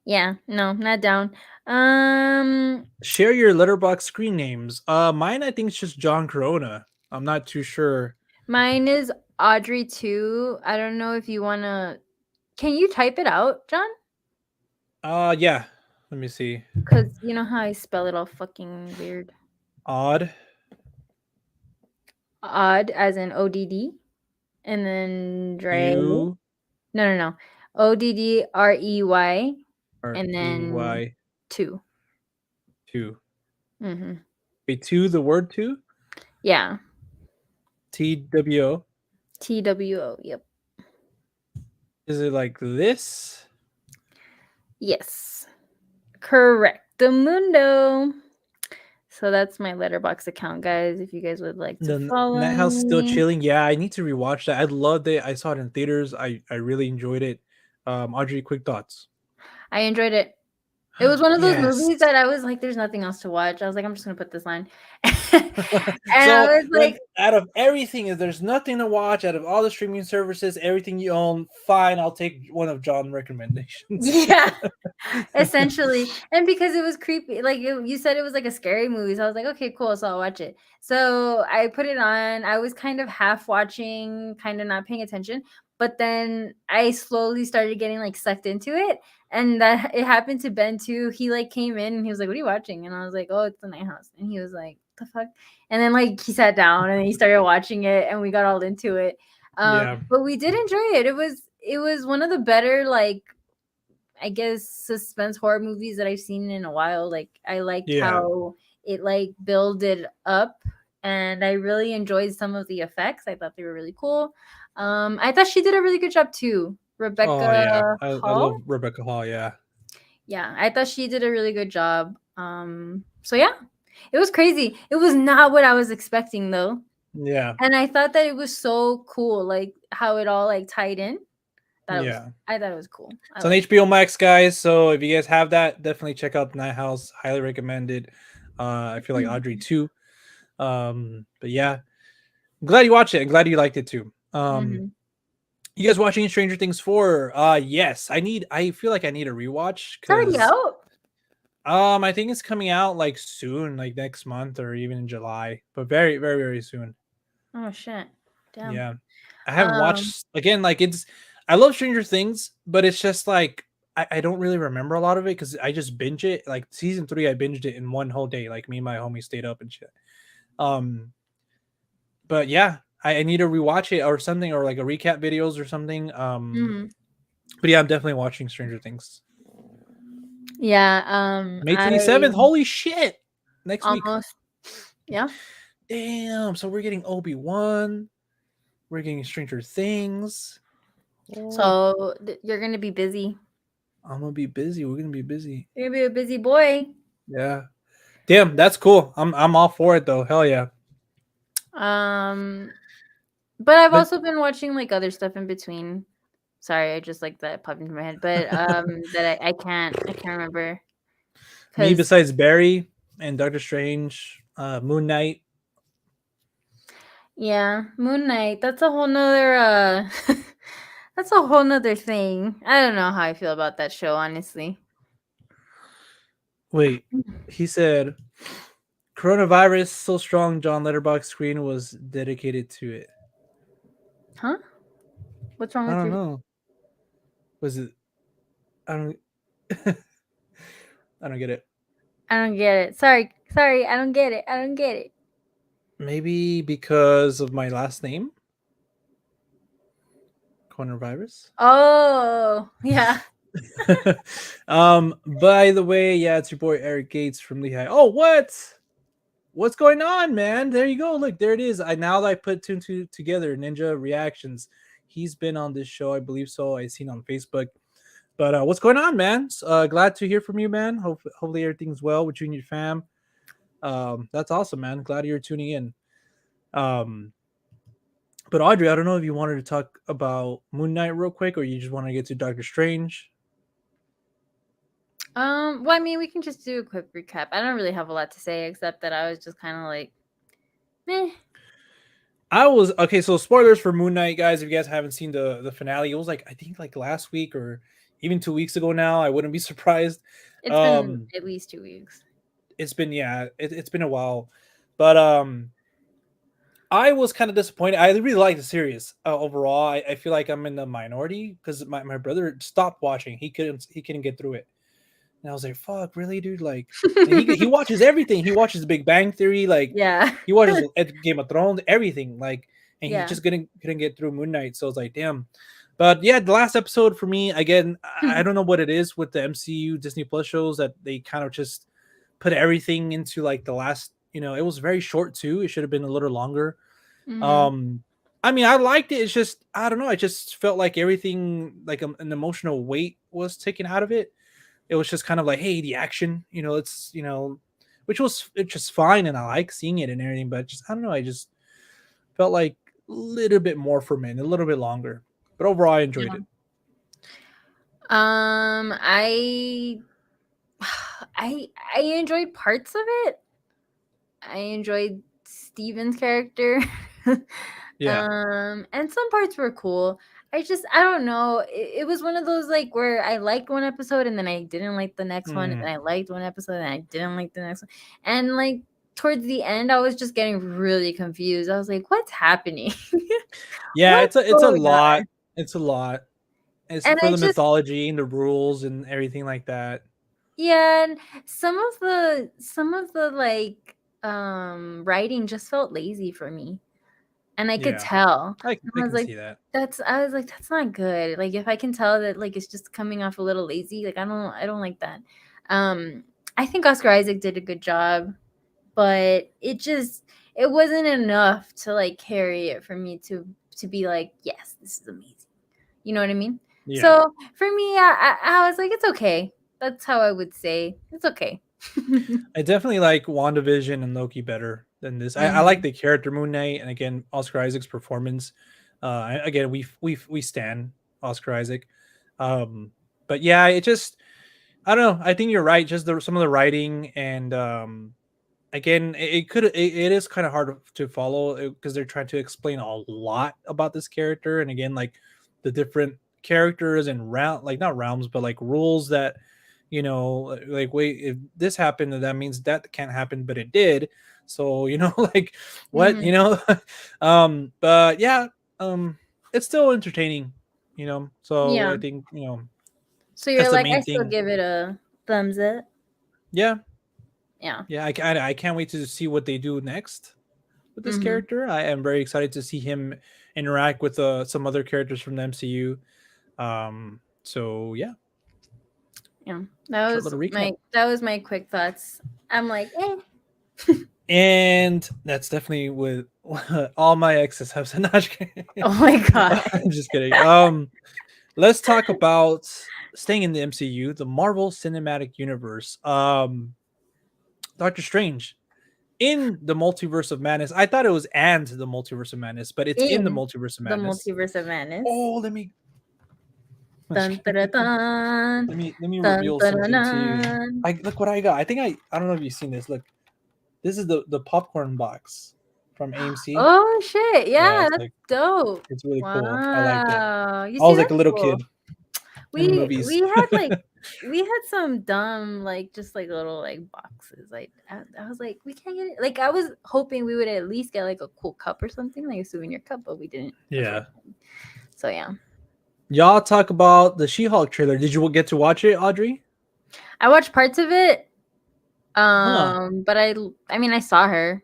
Yeah, no, not down. share your letterbox screen names. Mine I think is just John Corona. I'm not too sure. Mine is Audrey too. I don't know if you wanna. Can you type it out, John? Yeah. Let me see. Because you know how I spell it all fucking weird. Odd Odd as in ODD, and then Dre. U No. ODDREY, or and then EY 2. 2. Mm-hmm. Wait, two. The word two. Yeah. TWO. TWO. Yep. Is it like this? Yes. Correct. The Mundo. So that's my letterbox account, guys. If you guys would like to The follow Night House still me. chilling. Yeah, I need to rewatch that. I loved it. I saw it in theaters. I really enjoyed it. Audrey, quick thoughts. I enjoyed it. It was one of those Yes. movies that I was like, there's nothing else to watch. I was like, I'm just gonna put this on. And I So was when like, out of everything, if there's nothing to watch, out of all the streaming services, everything you own, fine, I'll take one of John's recommendations. yeah, essentially. And because it was creepy, like you said, it was like a scary movie. So I was like, okay, cool. So I'll watch it. So I put it on. I was kind of half watching, kind of not paying attention. But then I slowly started getting like sucked into it. And that it happened to Ben too. He like came in and he was like, "What are you watching?" And I was like, "Oh, it's the Night House." And he was like, "The fuck?" And then like he sat down and he started watching it and we got all into it. Yeah. But we did enjoy it. It was one of the better like I guess suspense horror movies that I've seen in a while. Like I liked Yeah. how it like builded up and I really enjoyed some of the effects. I thought they were really cool. I thought she did a really good job too. Oh yeah. Rebecca I Hall. love Rebecca Hall. Yeah. Yeah, I thought she did a really good job. So yeah, it was crazy. It was not what I was expecting though. Yeah. And I thought that it was so cool, like how it all like tied in. Yeah. I thought it was cool. I It's on liked HBO Max, guys. So if you guys have that, definitely check out the Night House. Highly recommended. I feel like it. Audrey too. But yeah, I'm glad you watched it. I'm glad you liked it too. Mhm. You guys watching Stranger Things 4? Yes. I feel like I need a rewatch It's already because out. I think it's coming out like soon, like next month or even in July, but very, very, very soon. Oh shit. Damn. Yeah. I haven't Um watched again, like it's I love Stranger Things, but it's just like I don't really remember a lot of it because I just binge it. Like season 3, I binged it in one whole day. Like me and my homie stayed up and shit. Um, but yeah, I need to rewatch it or something, or like a recap videos or something. mhm. But yeah, I'm definitely watching Stranger Things. Yeah, May I 27th. Holy shit! Next week. almost yeah. Damn. So we're getting Obi-Wan. We're getting Stranger Things. Oh, So you're gonna be busy. I'm gonna be busy. We're gonna be busy. You're gonna be a busy boy. Yeah. Damn, that's cool. I'm all for it though. Hell yeah. Um, but I've But also been watching like other stuff in between. Sorry, I just like that popped into my head, but that I can't remember me because besides Barry and Doctor Strange, Moon Knight. yeah, Moon Knight. That's a whole nother that's a whole nother thing. I don't know how I feel about that show, honestly. Wait, he said coronavirus so strong John Letterbox screen was dedicated to it. Huh? What's wrong I with don't your know. Was it I don't I don't get it. I don't get it. Sorry, I don't get it. I don't get it. Maybe because of my last name? Coronavirus? Oh, yeah. By the way, yeah, it's your boy Eric Gates from Lehigh. Oh, what's going on, man? There you go. Look, there it is. Now that I put two and two together, Ninja Reactions. He's been on this show, I believe so. I seen on Facebook. But what's going on, man? Glad to hear from you, man. Hopefully everything's well with you and your fam. That's awesome, man. Glad you're tuning in. Um, but Audrey, I don't know if you wanted to talk about Moon Knight real quick, or you just want to get to Doctor Strange. Well, I mean, we can just do a quick recap. I don't really have a lot to say except that I was just kind of like, meh. I was okay. So spoilers for Moon Knight, guys. If you guys haven't seen the finale, it was like I think like last week or even 2 weeks ago. Now I wouldn't be surprised. It's been Um, at least 2 weeks. it's been it's been a while, but I was kind of disappointed. I really like the series overall. I feel like I'm in the minority because my brother stopped watching. He couldn't get through it, and I was like, "Fuck, really, dude?" Like, and he watches everything. He watches Big Bang Theory, like Yeah. he watches Game of Thrones, everything. Like, and he Yeah. just couldn't get through Moon Knight. So I was like, "Damn." But yeah, the last episode for me again. I don't know what it is with the MCU Disney Plus shows that they kind of just put everything into like the last. It was very short too. It should have been a little longer. Mhm. Um, I mean, I liked it. It's just I don't know. I just felt like everything, like an emotional weight, was taken out of it. It was just kind of like, hey, the action, it's which was it's just fine, and I like seeing it and everything. But just I don't know. I just felt like a little bit more for me, and a little bit longer. But overall, I enjoyed Yeah. it. I I enjoyed parts of it. I enjoyed Steven's character. Yeah. And some parts were cool. I don't know. It was one of those like where I liked one episode and then I didn't like the next one, and then I liked one episode and I didn't like the next one. And like towards the end, I was just getting really confused. I was like, what's happening? Yeah, What's it's a going lot. on? It's a lot. It's And for I the just mythology and the rules and everything like that. Yeah, and some of the like writing just felt lazy for me. And I could Yeah, tell. And I I was can like, see that. that's not good. Like if I can tell that like it's just coming off a little lazy, like I don't like that. Um I think Oscar Isaac did a good job, but it wasn't enough to like carry it for me to be like, yes, this is amazing. You know what I mean? Yeah, So for me, I was like, it's okay. That's how I would say. It's okay. I definitely like WandaVision and Loki better than this. I like Mhm. the character Moon Knight, and again, Oscar Isaac's performance. Again, we stand Oscar Isaac, um, but yeah, it just I don't know. I think you're right. Just some of the writing and again, it is kind of hard to follow because they're trying to explain a lot about this character, and again, like the different characters and like not realms, but like rules that like wait, if this happened, then that means that can't happen, but it did. So like what Mhm. but yeah, it's still entertaining, so Yeah. I think So that's you're the like, I main still thing. give it a thumbs up. Yeah, Yeah. yeah, I can't wait to see what they do next with this Mhm. character. I am very excited to see him interact with some other characters from the MCU. So yeah, Yeah. short little recap. That was my quick thoughts. I'm like, eh. And that's definitely with all my exes have said. Not just kidding. Oh my god. I'm just kidding. Let's talk about staying in the MCU, the Marvel Cinematic Universe. Doctor Strange in the Multiverse of Madness. I thought it was and the Multiverse of Madness, but it's in the In Multiverse of the Madness. multiverse of madness. Oh, let me Dun dun dun let me dun reveal dun dun. something to you. Dun. I look what I got. I think I don't know if you've seen this. Look, this is the popcorn box from AMC. Oh shit! Yeah, Yeah, it's that's like dope. it's really cool. I liked it. Wow, you I see, was like a that's little cool. kid in the We movies. had like we had some dumb like just like little like boxes. Like I was like, we can't get it. Like I was hoping we would at least get like a cool cup or something, like a souvenir cup, but we didn't. Yeah. So yeah, Y'all talk about the She-Hulk trailer. Did you get to watch it, Audrey? I watched parts of it. Huh. But I mean, I saw her,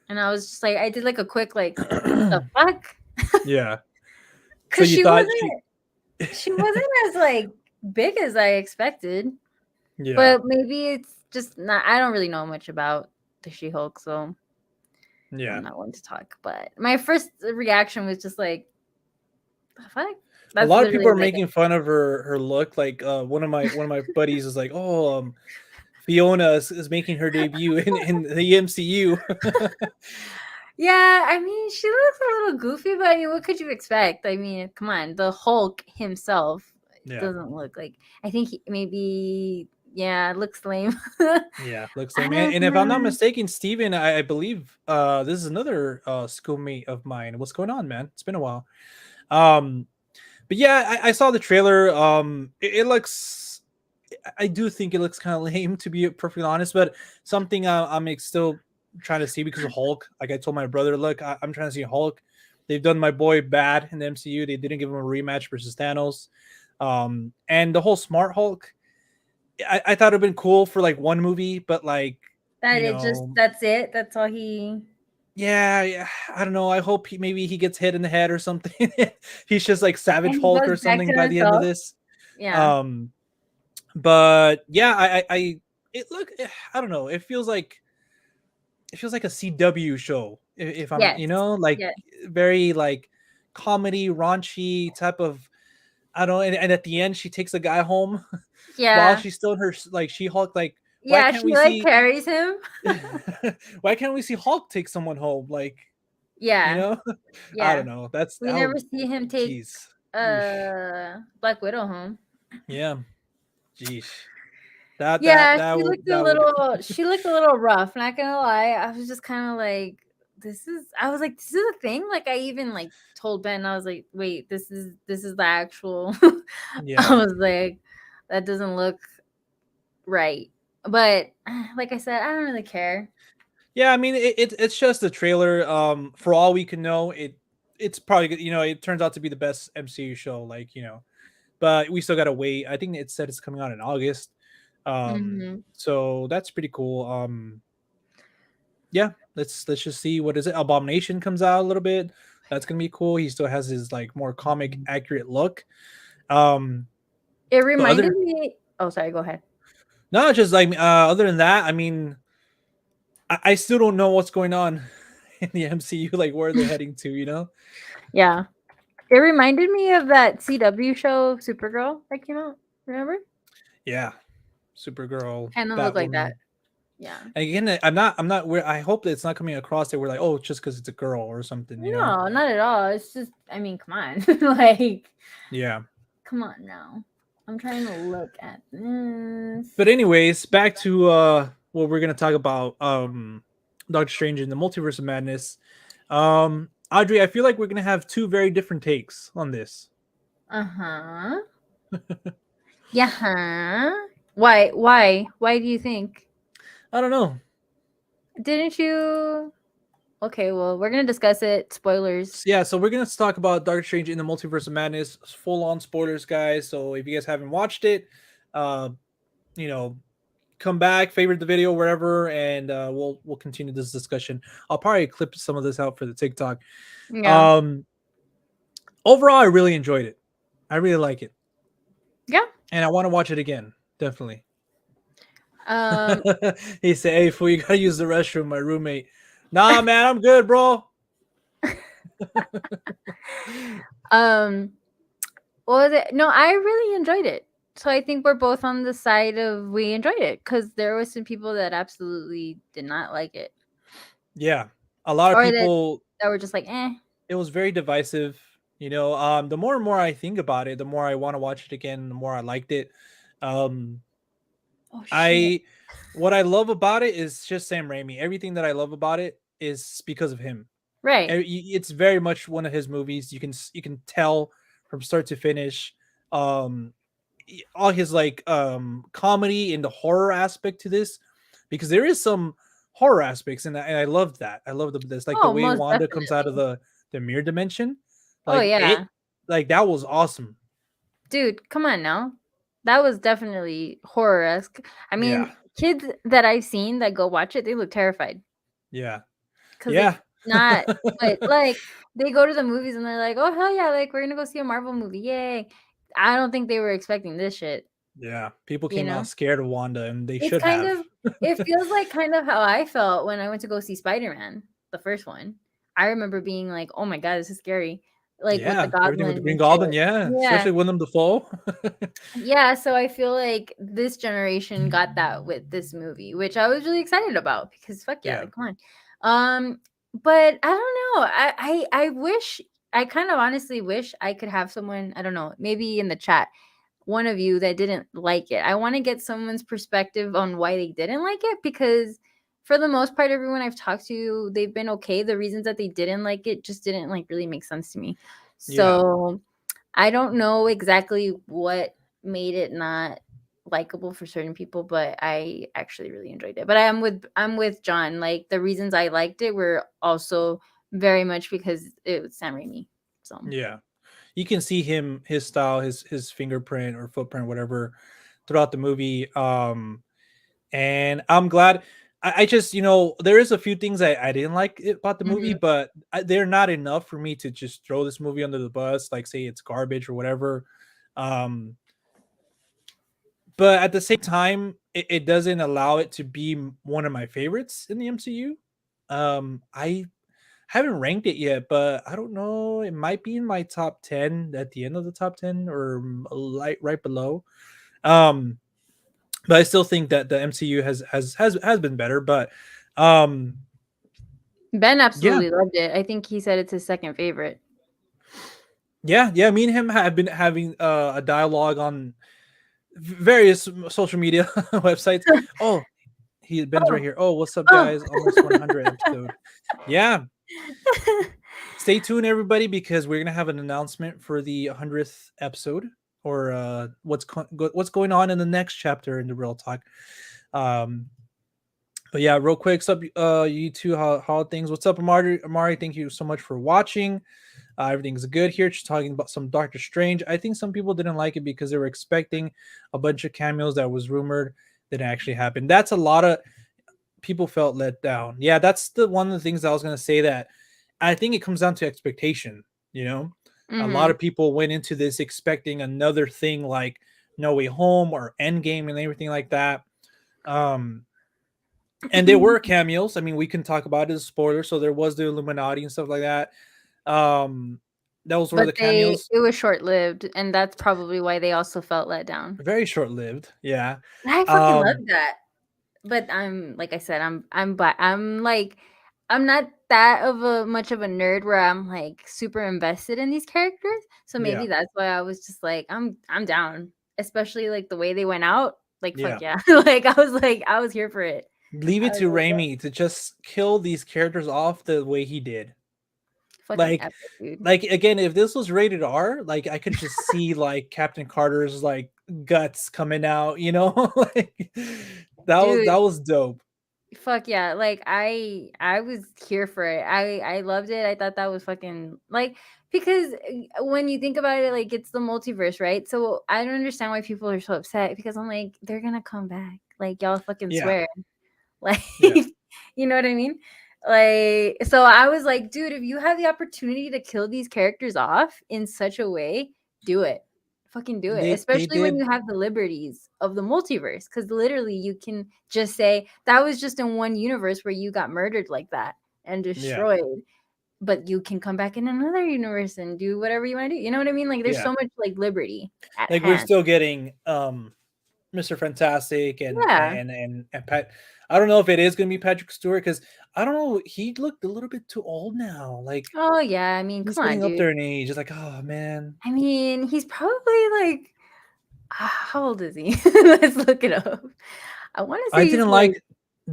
and I was just like, I did like a quick like, what the fuck? Yeah. So Because you thought she she wasn't as like big as I expected. Yeah. But maybe it's just not. I don't really know much about the She-Hulk, so I'm Yeah. not one to talk. But my first reaction was just like, the fuck? A That's lot of people literally are like, making fun of her look. Like one of my buddies is like, "Oh, Fiona is making her debut in the MCU." yeah. I mean, she looks a little goofy, but I mean, what could you expect? I mean, come on, the Hulk himself Yeah. doesn't look like. I think maybe, yeah, it looks lame. Yeah, looks I like man. don't And if I'm not know. mistaken, Steven, I believe this is another schoolmate of mine. What's going on, man? It's been a while. Um but yeah, I saw the trailer. It looks I do think it looks kind of lame to be perfectly honest, but something still trying to see because of Hulk. Like I told my brother, look, I'm trying to see Hulk. They've done my boy bad in the MCU. They didn't give him a rematch versus Thanos. And the whole Smart Hulk, I thought it'd been cool for like one movie, but like That it just that's it. That's all he. yeah, I don't know. I hope maybe he gets hit in the head or something. He's just like Savage And he Hulk goes or back something to by the end of himself. this. Yeah. Um, but yeah, I don't know. It feels like a CW show. If I'm, Yes. like Yes. very like comedy, raunchy type of. I don't know. And at the end, she takes a guy home while Yeah. she's still in her like She Hulk. Like, why Yeah, can't she we like see? carries him. Why can't we see Hulk take someone home? Like, you Yeah. know, I Yeah. don't know. That's We oh, never see him take jeez, Yeesh. Black Widow home. Yeah, jeez. That that Yeah, that would that would she looked a little rough, not gonna lie. I was just kind of like, I was like, this is a thing. Like, I even like told Ben, I was like, wait, this is the actual. I yeah. was like, that doesn't look right. But like I said, I don't really care. Yeah, I mean it's just a trailer. For all we can know, it's probably it turns out to be the best MCU show. Like but we still gotta wait. I think it said it's coming out in August. Hmm. So that's pretty cool. Yeah, let's just see what is it. Abomination comes out a little bit. That's gonna be cool. He still has his like more comic accurate look. Um, It but reminded me. Oh, sorry. Go ahead. no, just like other than that, I mean, I still don't know what's going on in the MCU. Like where they're heading to, Yeah, it reminded me of that CW show, Supergirl, that came out. Remember? Yeah, Supergirl, Kind of look like that. Batwoman. Yeah. And again, I'm not where I hope that it's not coming across that we're like, oh, just because it's a girl or something. No, not at all. It's just, I mean, come on. Like, Yeah. come on now. I'm trying to look at this. But anyways, back to what we're gonna talk about. Doctor Strange in the Multiverse of Madness. Audrey, I feel like we're gonna have two very different takes on this. Uh-huh. Yeah. Huh? Why? Why? Why do you think? I don't know. Didn't you? Okay, well, we're gonna discuss it. Spoilers. Yeah, so we're gonna talk about Doctor Strange in the Multiverse of Madness. Full on spoilers, guys. So if you guys haven't watched it, uh, you know, come back, favorite the video wherever, and we'll continue this discussion. I'll probably clip some of this out for the TikTok. Yeah. Um, Overall, I really enjoyed it. I really like it, Yeah. and I want to watch it again. Definitely. Um. He said, "Hey, fool, you gotta use the restroom." My roommate, nah, man, I'm good, bro. um. What was it? No, I really enjoyed it. So I think we're both on the side of we enjoyed it because there was some people that absolutely did not like it, Yeah, a lot of or that people. were just like, eh. It was very divisive. The more and more I think about it, the more I want to watch it again. The more I liked it. Um, Oh shit. I what I love about it is just Sam Raimi. Everything that I love about it is because of him. Right. It's very much one of his movies. You can tell from start to finish. Um, all his like comedy and the horror aspect to this, because there is some horror aspects, and I love that. I love this like the Oh, way most Wanda comes out of definitely. the mirror dimension, Oh like it, yeah. like that was awesome. Dude, come on now. That was definitely horror-esque. I Yeah, mean, kids that I've seen that go watch it, they look terrified yeah, because it's yeah, not but, like, they go to the movies and they're like, "Oh, hell yeah, like, we're gonna go see a Marvel movie, yay." I don't think they were expecting this shit, yeah. People you came know? out scared of Wanda, and they It's should kind have. of it feels like kind of how I felt when I went to go see Spider-Man, the first one. I remember being like, "Oh my god, this is scary." Like, with the Yeah, everything with the goblins Green and shit. Goblin. Yeah, Yeah. especially Willem Dafoe. Yeah, so I feel like this generation got that with this movie, which I was really excited about because fuck yeah, Yeah, like come on. But I don't know. I wish I kind of honestly wish I could have someone, I don't know, maybe in the chat, one of you that didn't like it. I want to get someone's perspective on why they didn't like it because for the most part everyone I've talked to, they've been okay. The reasons that they didn't like it just didn't like really make sense to me. yeah. So I don't know exactly what made it not likable for certain people, but I actually really enjoyed it. But I'm with John. Like the reasons I liked it were also very much because it was Sam Raimi. So Yeah. You can see his style, his fingerprint or footprint, whatever, throughout the movie. And I'm glad. I just, there is a few things I didn't like about the movie, mhm. but they're not enough for me to just throw this movie under the bus, like say it's garbage or whatever. Um, but at the same time, it doesn't allow it to be one of my favorites in the MCU. I haven't ranked it yet, but I don't know. It might be in my top 10 at the end of the top 10 or right below. Um, but I still think that the MCU has been better. But um, Ben yeah, absolutely loved it. I think he said it's his second favorite. yeah. Me and him have been having a dialogue on various social media websites. Oh, Ben's right Oh, here. Oh, what's up, oh. guys? Almost 100 episode. Yeah, stay tuned, everybody, because we're gonna have an announcement for the 100th episode, or what's going on in the next chapter in the Real Talk. Um, but yeah, real quick, what's up, you two, how things? What's up, Amari? Amari, thank you so much for watching. Everything's good here. Just talking about some Doctor Strange. I think some people didn't like it because they were expecting a bunch of cameos that was rumored that actually happened. That's a lot of people felt let down. Yeah, that's the one of the things I was gonna say, that I think it comes down to expectation. You know, a lot Mm-hmm. of people went into this expecting another thing like No Way Home or Endgame and everything like that. Um, and there were cameos. I mean, we can talk about it as a spoiler. So there was the Illuminati and stuff like that. Um, those were But the cameos. it was short lived, and that's probably why they also felt let down. Very short lived. Yeah. I fucking love Um, that. But I'm like I said, I'm like I'm not that of a much of a nerd where I'm like super invested in these characters. So yeah. maybe that's why I was just like I'm down. Especially like the way they went out. Like fuck Yeah. yeah. Like I was here for it. Leave I it was to like, Raimi to just kill these characters off the way he did. fucking Like, epic, dude. again, if this was rated R, like I could just see like Captain Carter's like guts coming out, like Dude, that was dope. fuck yeah. Like I was here for it. I loved it. I thought that was fucking like because when you think about it, like it's the multiverse, right? So I don't understand why people are so upset because I'm like, they're gonna come back. Like y'all fucking Yeah, swear. Like yeah, you know what I mean? Like so I was like, dude, if you have the opportunity to kill these characters off in such a way, do it. Fucking do it. they Especially when did. you have the liberties of the multiverse cuz literally you can just say that was just in one universe where you got murdered like that and Yeah, destroyed, but you can come back in another universe and do whatever you want to do. You know what I mean? Like there's yeah. so much like liberty at Like we're hand. still getting Mr. Fantastic Yeah. and Pat. I don't know if it is going to be Patrick Stewart, because I don't know. He looked a little bit too old now. Like Oh yeah, I mean, he's come on, getting up dude. there in age. It's like, oh man. I mean, he's probably like, how old is he? Let's look it up. I want to I say he's didn't like, like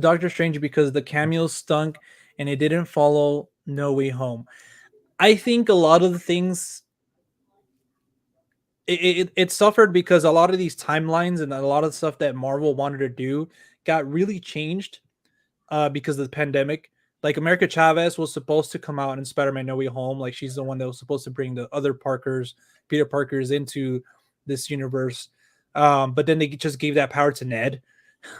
Doctor Strange because the cameos stunk and it didn't follow No Way Home. I think a lot of the things it suffered because a lot of these timelines and a lot of the stuff that Marvel wanted to do got really changed because of the pandemic. Like America Chavez was supposed to come out in Spider-Man No Way Home. Like she's the one that was supposed to bring the other Peter Parkers into this universe. But then they just gave that power to Ned.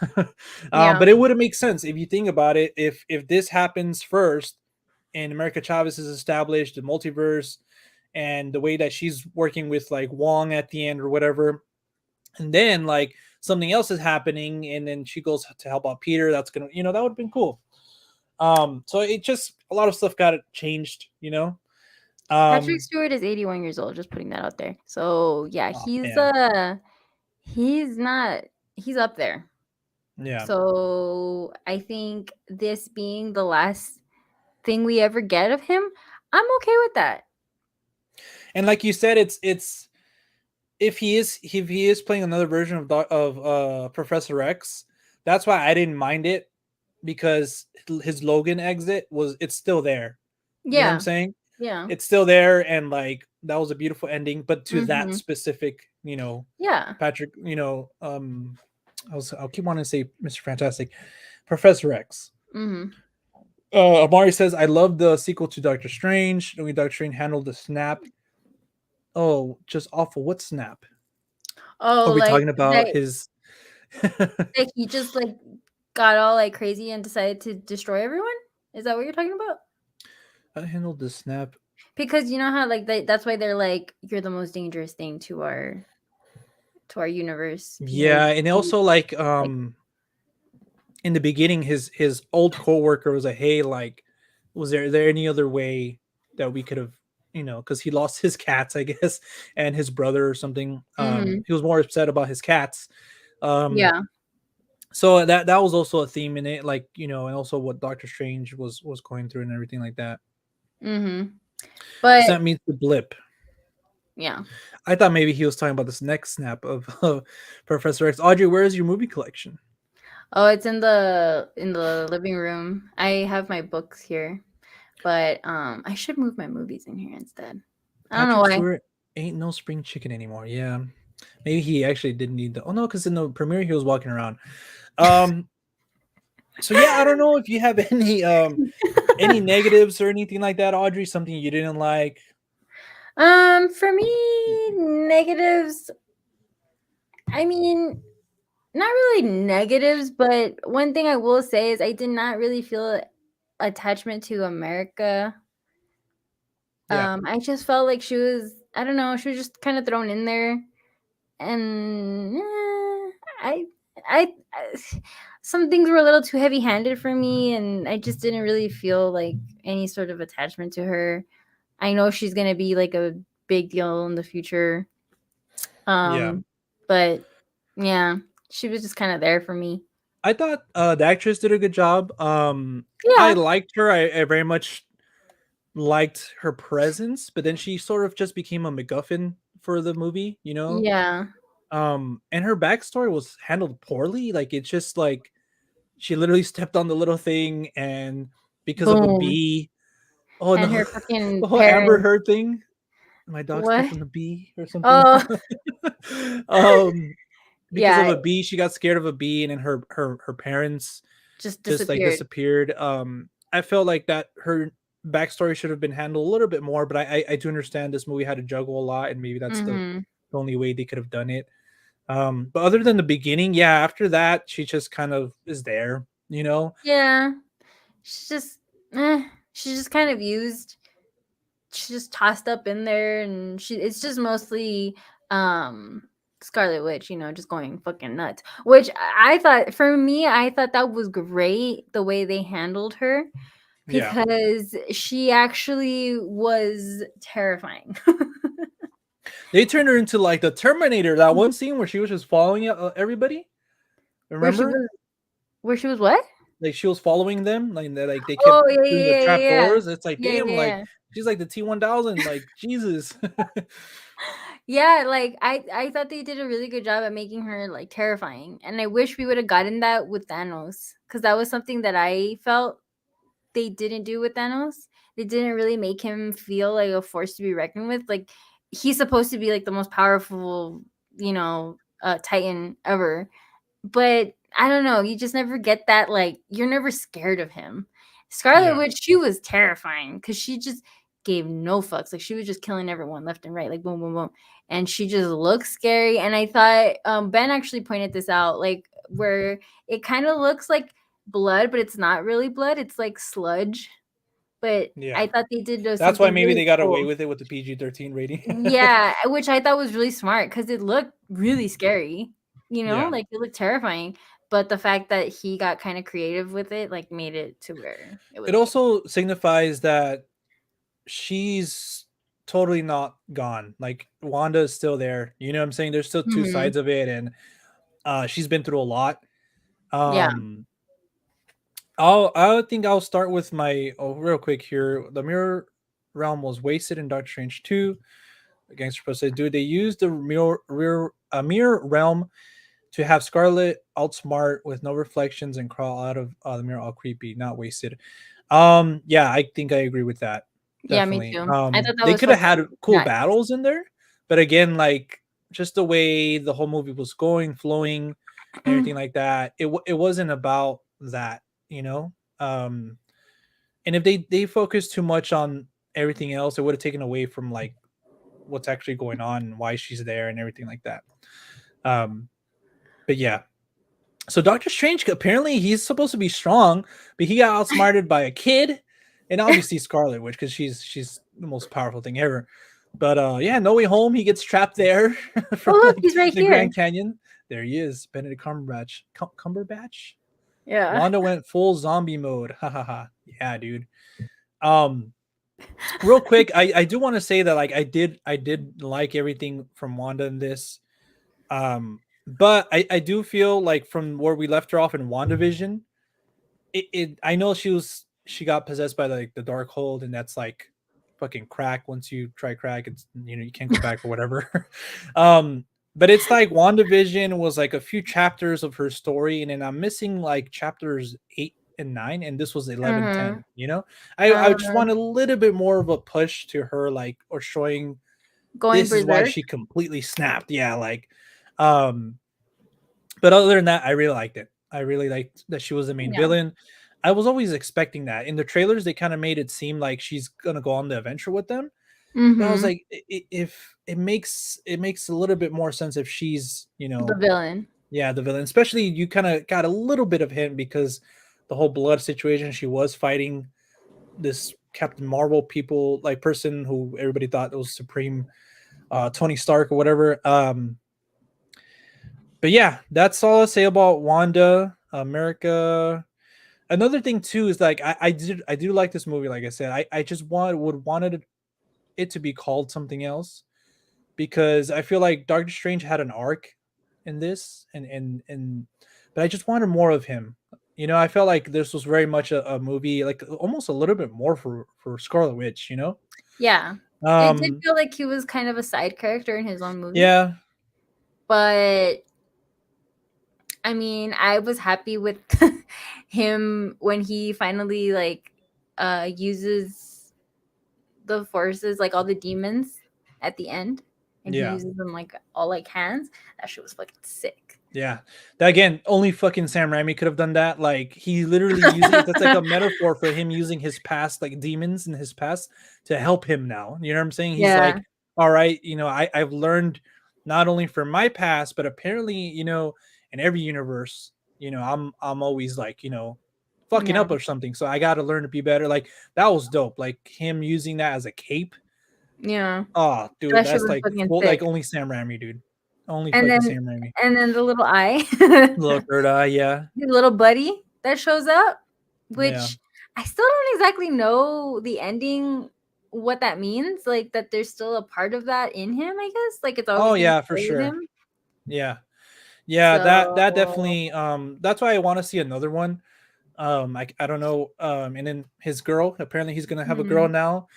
yeah, But it wouldn't make sense if you think about it. If this happens first and America Chavez is established, the multiverse, and the way that she's working with like Wong at the end or whatever, and then like something else is happening, and then she goes to help out Peter. That's gonna, that would have been cool. So it just a lot of stuff got changed. Patrick Um, Stewart is 81 years old. Just putting that out there. So yeah, oh man, he's not, he's up there. yeah. So I think this being the last thing we ever get of him, I'm okay with that. And like you said, it's if he is playing another version of Professor X, that's why I didn't mind it, because his Logan exit it's still there. You know what I'm Yeah, saying? yeah, It's still there, and like that was a beautiful ending, but to that mm-hmm. specific, Yeah, Patrick, I'll keep wanting to say Mr. Fantastic, Professor X. mm-hmm. Amari says, I love the sequel to Doctor Strange. The way Doctor Strange handled the snap. Oh, just awful. What snap? Are Oh, we like talking about his like he just like got all like crazy and decided to destroy everyone? Is that what you're talking about? I handled the snap? Because you know how like that's why they're like you're the most dangerous thing to our universe Yeah, because and you also like like in the beginning his old coworker was like, hey, like Was there any other way that we could have, because he lost his cats, I guess, and his brother or something. Mm-hmm. He was more upset about his cats. Um, Yeah. so that was also a theme in it, like, and also what Doctor Strange was going through and everything like that. Mm-hmm. So But that means the blip. yeah. I thought maybe he was talking about this next snap of Professor X. Audrey, where is your movie collection? Oh, it's in the living room. I have my books here, but I should move my movies in here instead. I don't know Patrick why. Stewart ain't no spring chicken anymore. Yeah, maybe he actually didn't need the. Oh no, because in the premiere he was walking around. Um. So yeah, I don't know if you have any negatives or anything like that, Audrey. Something you didn't like. For me, negatives. I mean, not really negatives, but one thing I will say is I did not really feel attachment to America. Yeah, I just felt like she was, I don't know, she was just kind of thrown in there, and I, I, some things were a little too heavy-handed for me, and I just didn't really feel like any sort of attachment to her. I know she's gonna be like a big deal in the future, yeah. but yeah, she was just kind of there for me. I thought the actress did a good job. I Yeah, liked her. I very much liked her presence, but then she sort of just became a MacGuffin for the movie. yeah, And her backstory was handled poorly. Like it's just like she literally stepped on the little thing, and because of a boom, bee. Oh and no, her the fucking whole Amber parents. Heard thing. My dog What? stepped on the bee or something. Oh, um, because of yeah, a bee, she got scared of a bee, and then her parents just just like disappeared. disappeared. I felt like that her backstory should have been handled a little bit more, but I do understand this movie had to juggle a lot, and maybe that's Mm-hmm. the only way they could have done it. But other than the beginning, yeah, after that, she just kind of is there, you know? Yeah, she's just, she's just kind of used. She's just tossed up in there, and it's just mostly um Scarlet Witch, just going fucking nuts. Which I thought, for me, I thought that was great the way they handled her, Yeah. because she actually was terrifying. They turned her into like the Terminator, that one scene where she was just following everybody. where she Remember? was where she was what? Like she was following them, like they kept Oh, yeah, doing the yeah, trap yeah, doors. It's like, yeah, damn, yeah, like yeah. she's like the T-1000, like Jesus. Yeah, like I thought they did a really good job at making her like terrifying, and I wish we would have gotten that with Thanos, because that was something that I felt they didn't do with Thanos. They didn't really make him feel like a force to be reckoned with. Like, he's supposed to be like the most powerful, Titan ever, but I don't know. You just never get that. Like, you're never scared of him. Scarlet Yeah, Witch, she was terrifying because she just gave no fucks. Like, she was just killing everyone left and right. Like, boom, boom, boom. And she just looked scary. And I thought Ben actually pointed this out, like, where it kind of looks like blood, but it's not really blood. It's like sludge. But yeah. I thought they did That's why something maybe really they got away cool. with it with the PG-13 rating. Yeah, which I thought was really smart because it looked really scary, Yeah. like it looked terrifying. But the fact that he got kind of creative with it, like, made it to where it It was scary. also signifies that she's totally not gone. Like Wanda is still there. You know what I'm saying? There's still two Hmm. sides of it, and she's been through a lot. Yeah. Um, I think I'll start with my real quick here. The mirror realm was wasted in Doctor Strange 2. The gangster post said, "Do they use the mirror realm to have Scarlet outsmart with no reflections and crawl out of the mirror all creepy, not wasted?" Yeah, I think I agree with that. Yeah, me Definitely. too. I thought that They was could have fucking had cool nuts. battles in there, but again, like just the way the whole movie was going, flowing, and everything like that, it wasn't about that, you know. Um, and if they focused too much on everything else, it would have taken away from like what's actually going on and why she's there and everything like that. Um, but yeah, so Doctor Strange, apparently he's supposed to be strong, but he got outsmarted by a kid, and obviously Scarlet Witch because she's the most powerful thing ever. But yeah, No Way Home, he gets trapped there Oh, from look, like he's right the here. Grand Canyon. There he is, Benedict Cumberbatch. Cumberbatch. Yeah. Wanda went full zombie mode. Ha ha ha. Yeah, dude. Um, real quick, I do want to say that like I did like everything from Wanda in this. But I do feel like from where we left her off in WandaVision, it I know she got possessed by like the dark hold, and that's like fucking crack. Once you try crack, it's you can't go back or whatever. um, but it's like WandaVision was like a few chapters of her story, and then I'm missing like chapters 8 and 9, and this was 11, Mm-hmm. 10. I just Uh, want a little bit more of a push to her, like or showing Going this is why berserk. she completely snapped. Yeah, like um but other than that, I really liked it. I really liked that she was the main Yeah. villain. I was always expecting that. In the trailers, they kind of made it seem like she's gonna go on the adventure with them. But I was Mm-hmm. like, if it makes a little bit more sense if she's, The villain. yeah, the villain. Especially you kind of got a little bit of hint because the whole blood situation. She was fighting this Captain Marvel people, like person who everybody thought was Supreme, Tony Stark or whatever. But yeah, that's all I say about Wanda, America. Another thing too is like I do like this movie. Like I said, I just wanted it to be called something else because I feel like Doctor Strange had an arc in this, and but I just wanted more of him. I felt like this was very much a movie, like almost a little bit more for Scarlet Witch. Yeah. It did Um, feel like he was kind of a side character in his own movie. yeah, But I mean, I was happy with him when he finally like uses the forces, like all the demons at the end, and he yeah. uses them like all like hands. That shit was fucking sick. Yeah. That again, only fucking Sam Raimi could have done that. Like he literally using it. That's like a metaphor for him using his past, like demons in his past, to help him now. You know what I'm saying? He's Yeah. like, all right, I've learned not only from my past, but apparently, in every universe, I'm always like, fucking Yeah. up or something. So I gotta learn to be better. Like that was dope. Like him using that as a cape. Yeah. Oh, dude, That shit that's was like fucking well, like sick. only Sam Raimi, dude. Only And fucking then Sam Raimi. and then the little eye. Little third eye, yeah. The little buddy that shows up, Yeah. which I still don't exactly know the ending, what that means. Like that there's still a part of that in him, I guess. Like it's Oh always gonna yeah, for stay with sure. him. Yeah. Yeah, that So definitely that's why I want to see another one. I don't know and then his girl, apparently he's going to have a girl mhm.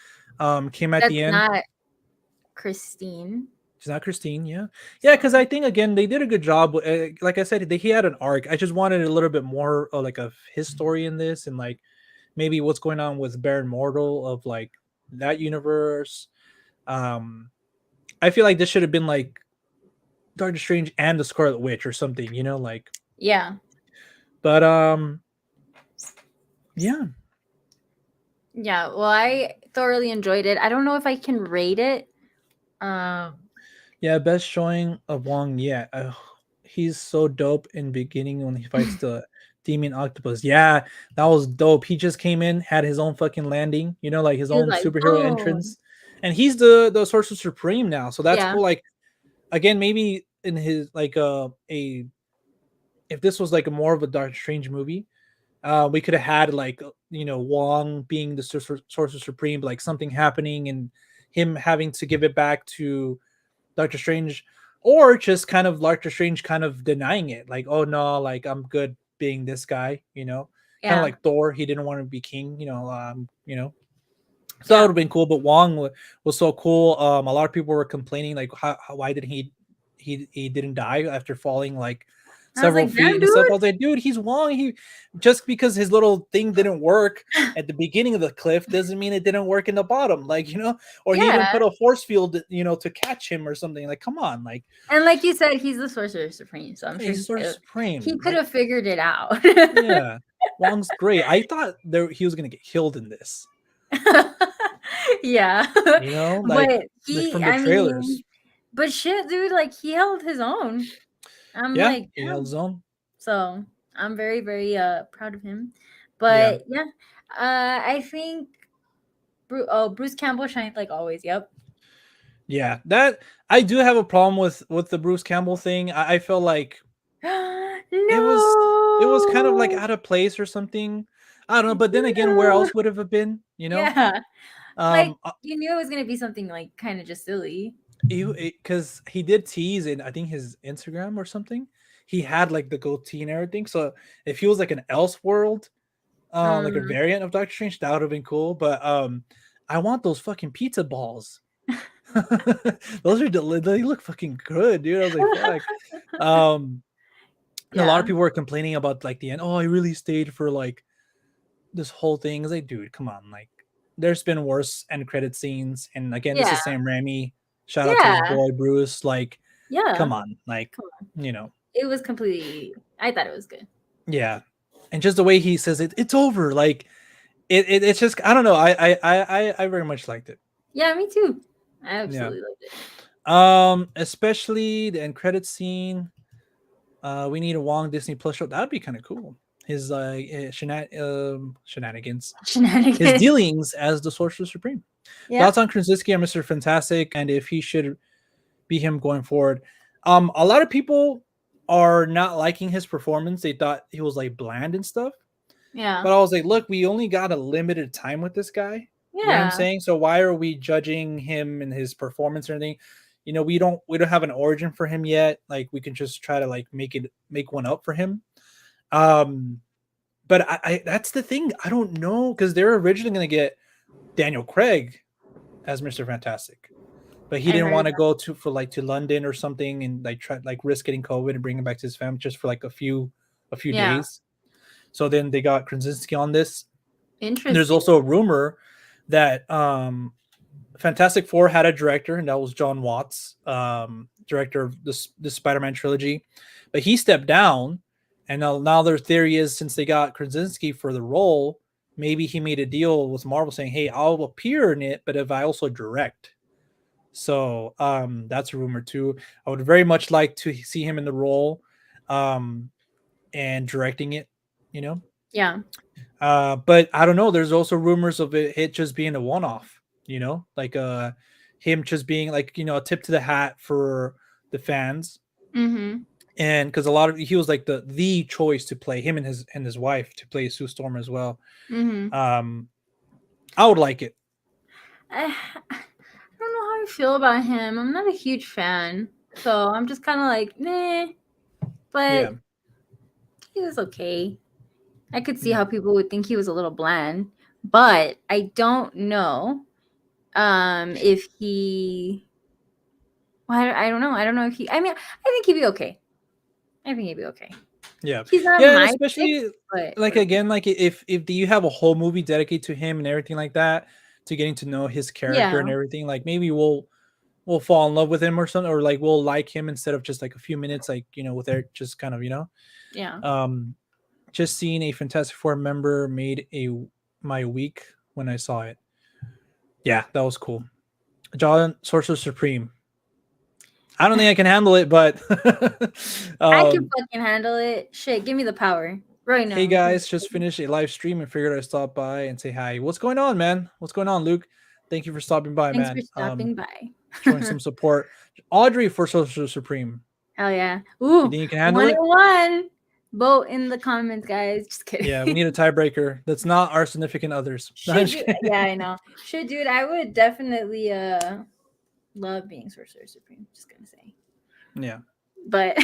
now. Came at the That's end. not Christine. She's not Christine, yeah. Yeah, cuz So I think again they did a good job. Like I said, he had an arc. I just wanted a little bit more like of his story in this, and like maybe what's going on with Baron Mortal of like that universe. Um I feel like this should have been like Doctor Strange and the Scarlet Witch or something, like yeah. but yeah. Yeah. Well, I thoroughly enjoyed it. I don't know if I can rate it. Um Yeah, best showing of Wong yet. He's so dope in beginning when he fights the demon octopus. Yeah, that was dope. He just came in, had his own fucking landing, like his he was own like, superhero boom. entrance, and he's the Sorcerer Supreme now. So that's Yeah. cool. Like again, maybe in his like a if this was like a more of a Doctor Strange movie, we could have had like Wong being the Sorcerer Supreme, like something happening and him having to give it back to Doctor Strange, or just kind of Doctor Strange kind of denying it, like, oh no, like I'm good being this guy, kind of Yeah. like Thor. He didn't want to be king, so that would Yeah. have been cool. But Wong was so cool. A lot of people were complaining, like, why did he didn't die after falling like I was several like, feet damn, and stuff. I dude. was like, dude, he's Wong. He just because his little thing didn't work at the beginning of the cliff doesn't mean it didn't work in the bottom. Like, or he even Yeah. put a force field, to catch him or something. Like, come on, like And like you said, he's the sorcerer supreme, so I'm sure he's sort of he supreme. could Like, have figured it out. yeah, Wong's great. I thought he was gonna get killed in this. Yeah. Like But from the I trailers. mean, but shit, dude, like he held his own. I'm Yeah, like, he held damn. his own. So I'm very, very proud of him. Yeah. But yeah, I think Bruce Campbell shined like always. Yep. Yeah, that I do have a problem with the Bruce Campbell thing. I feel like it was it was kind of like No. out of place or something. I don't know, but then again, where else would have it been? You know, Yeah. Like, um, you knew it was gonna be something like kind of just silly. because he did tease in I think his Instagram or something. He had like the goatee and everything. So if he was like an Elseworld, like a Um, variant of Doctor Strange, that would have been cool. But I want those fucking pizza balls. Those are they look fucking good, dude. I was like, fuck. Um, and a lot of yeah. people were complaining about like the end. Oh, I really stayed for like this whole thing. It's like, dude, come on. Like, there's been worse end credit scenes, and again, this Yeah. is Sam Raimi. Shout out to his Yeah. boy Bruce. Like, Yeah. come on, like, Come on. you know, It was completely I thought it was good. yeah. And just the way he says it, it's over. Like, it's just I don't know. I very much liked it. Yeah, me too. I Yeah. absolutely loved it. Especially the end credit scene. We need a Wong Disney Plus show. That'd be kind of cool. His shenanigans, his Shenanigans. dealings as the Sorcerer Supreme. Yeah. Thoughts on Krasinski and Mr. Fantastic, and if he should be him going forward. A lot of people are not liking his performance. They thought he was like bland and stuff. Yeah. But I was like, look, we only got a limited time with this guy. You know what I'm Yeah. saying? So why are we judging him and his performance or anything? You know, we don't have an origin for him yet. Like we can just try to like make one up for him. Um, but I that's the thing. I don't know because they're originally gonna get Daniel Craig as Mr. Fantastic, but he I didn't heard want to that. go to like to London or something and like try like risk getting COVID and bring him back to his family just for like a few Yeah. days. So then they got Krasinski on this. And there's Interesting. also a rumor that Fantastic Four had a director, and that was John Watts, director of this Spider-Man trilogy, but he stepped down, and now their theory is since they got Krasinski for the role, maybe he made a deal with Marvel saying, "Hey, I'll appear in it, but if I also direct." So that's a rumor too. I would very much like to see him in the role, um, and directing it. You know, Yeah. but I don't know. There's also rumors of it just being a one-off. You know, like him just being like a tip to the hat for the fans, Mm-hmm. and because a lot of he was like the choice to play him and his wife to play Sue Storm as well. Mm-hmm. Um, I would like it. I don't know how I feel about him. I'm not a huge fan. So I'm just kind of like, meh. Yeah, But he was okay. I could see yeah, how people would think he was a little bland. But I don't know if he well, I don't know. I don't know if he I mean, I think he'd be okay. I think he'd be okay. yeah, He's not yeah, and my pick, especially but like whatever. again, like if you have a whole movie dedicated to him and everything like that, to getting to know his character and Yeah. everything, like maybe we'll fall in love with him or something, or like we'll like him instead of just like a few minutes, like with Eric, just kind of Yeah. um, just seeing a Fantastic Four member made my week when I saw it. Yeah, that was cool. John Sorcerer Supreme. I don't think I can handle it, but I can um, fucking handle it. Shit, give me the power right hey now. guys, just finished a live stream and figured I'd stop by and say hi. What's going on, man? What's going on, Luke? Thank you for stopping by, Thanks for man. stopping by. Showing some support. Audrey for Sorcerer Supreme. Hell yeah. You Ooh, think you can handle one it? and one. Vote in the comments, guys. Just Yeah, we kidding. need a tiebreaker. That's not our significant others. No, I'm Should just do kidding. yeah, I know. Should dude, I would definitely love being Sorcerer Supreme. Just gonna say. Yeah. But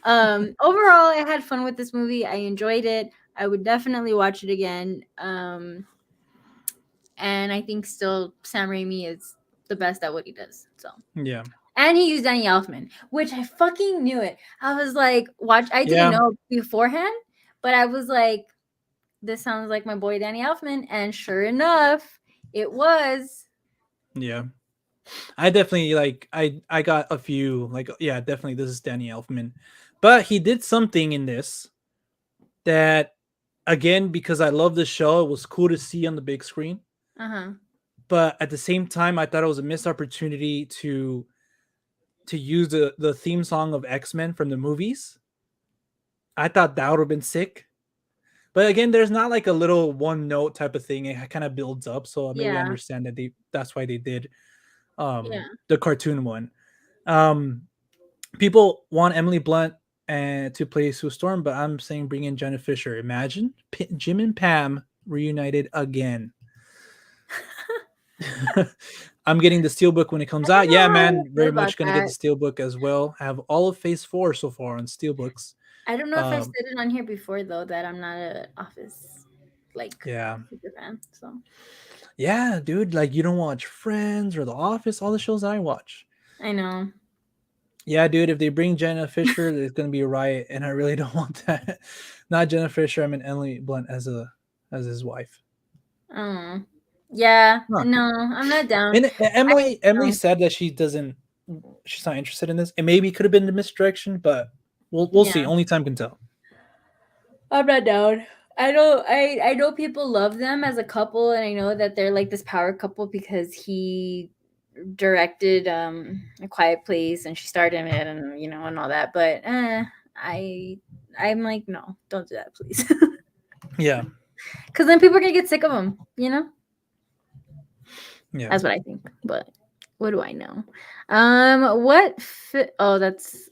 overall I had fun with this movie. I enjoyed it. I would definitely watch it again. And I think still Sam Raimi is the best at what he does. So Yeah. and he used Danny Elfman, which I fucking knew it. I was like, watch. I didn't Yeah. know beforehand, but I was like, this sounds like my boy Danny Elfman, and sure enough, it was. Yeah. I definitely I got a few like yeah, definitely this is Danny Elfman. But he did something in this that again because I love the show, it was cool to see on the big screen. Uh huh. But at the same time I thought it was a missed opportunity to use the theme song of X-Men from the movies. I thought that would have been sick. But again, there's not like a little one note type of thing. It kind of builds up, so maybe I Yeah. understand that's why they did Yeah. the cartoon one. Um, people want Emily Blunt and to play Sue Storm, but I'm saying bring in Jenna Fisher. Imagine Jim and Pam reunited again. I'm getting the Steelbook when it comes I don't out. Yeah, know how I man, feel very about much gonna get the that. Steelbook as well. I have all of Phase 4 so far on Steelbooks. I don't know if I've Um, said it on here before though that I'm not a Office like yeah, super fan. So yeah, dude. Like you don't watch Friends or The Office, all the shows I watch. I know. Yeah, dude. If they bring Jenna Fisher, there's gonna be a riot, and I really don't want that. Not Jenna Fisher. I mean Emily Blunt as his wife. Oh, yeah. Huh. No, I'm not down. And I Emily no. said that she's not interested in this. It maybe could have been the misdirection, but we'll see. Yeah, Only time can tell. I'm not down. I know people love them as a couple, and I know that they're like this power couple because he directed A Quiet Place and she starred in it, and and all that. But I I'm like, no, don't do that, please. Yeah, Because then people are gonna get sick of them. yeah. That's what I think. But what do I know? Oh, that's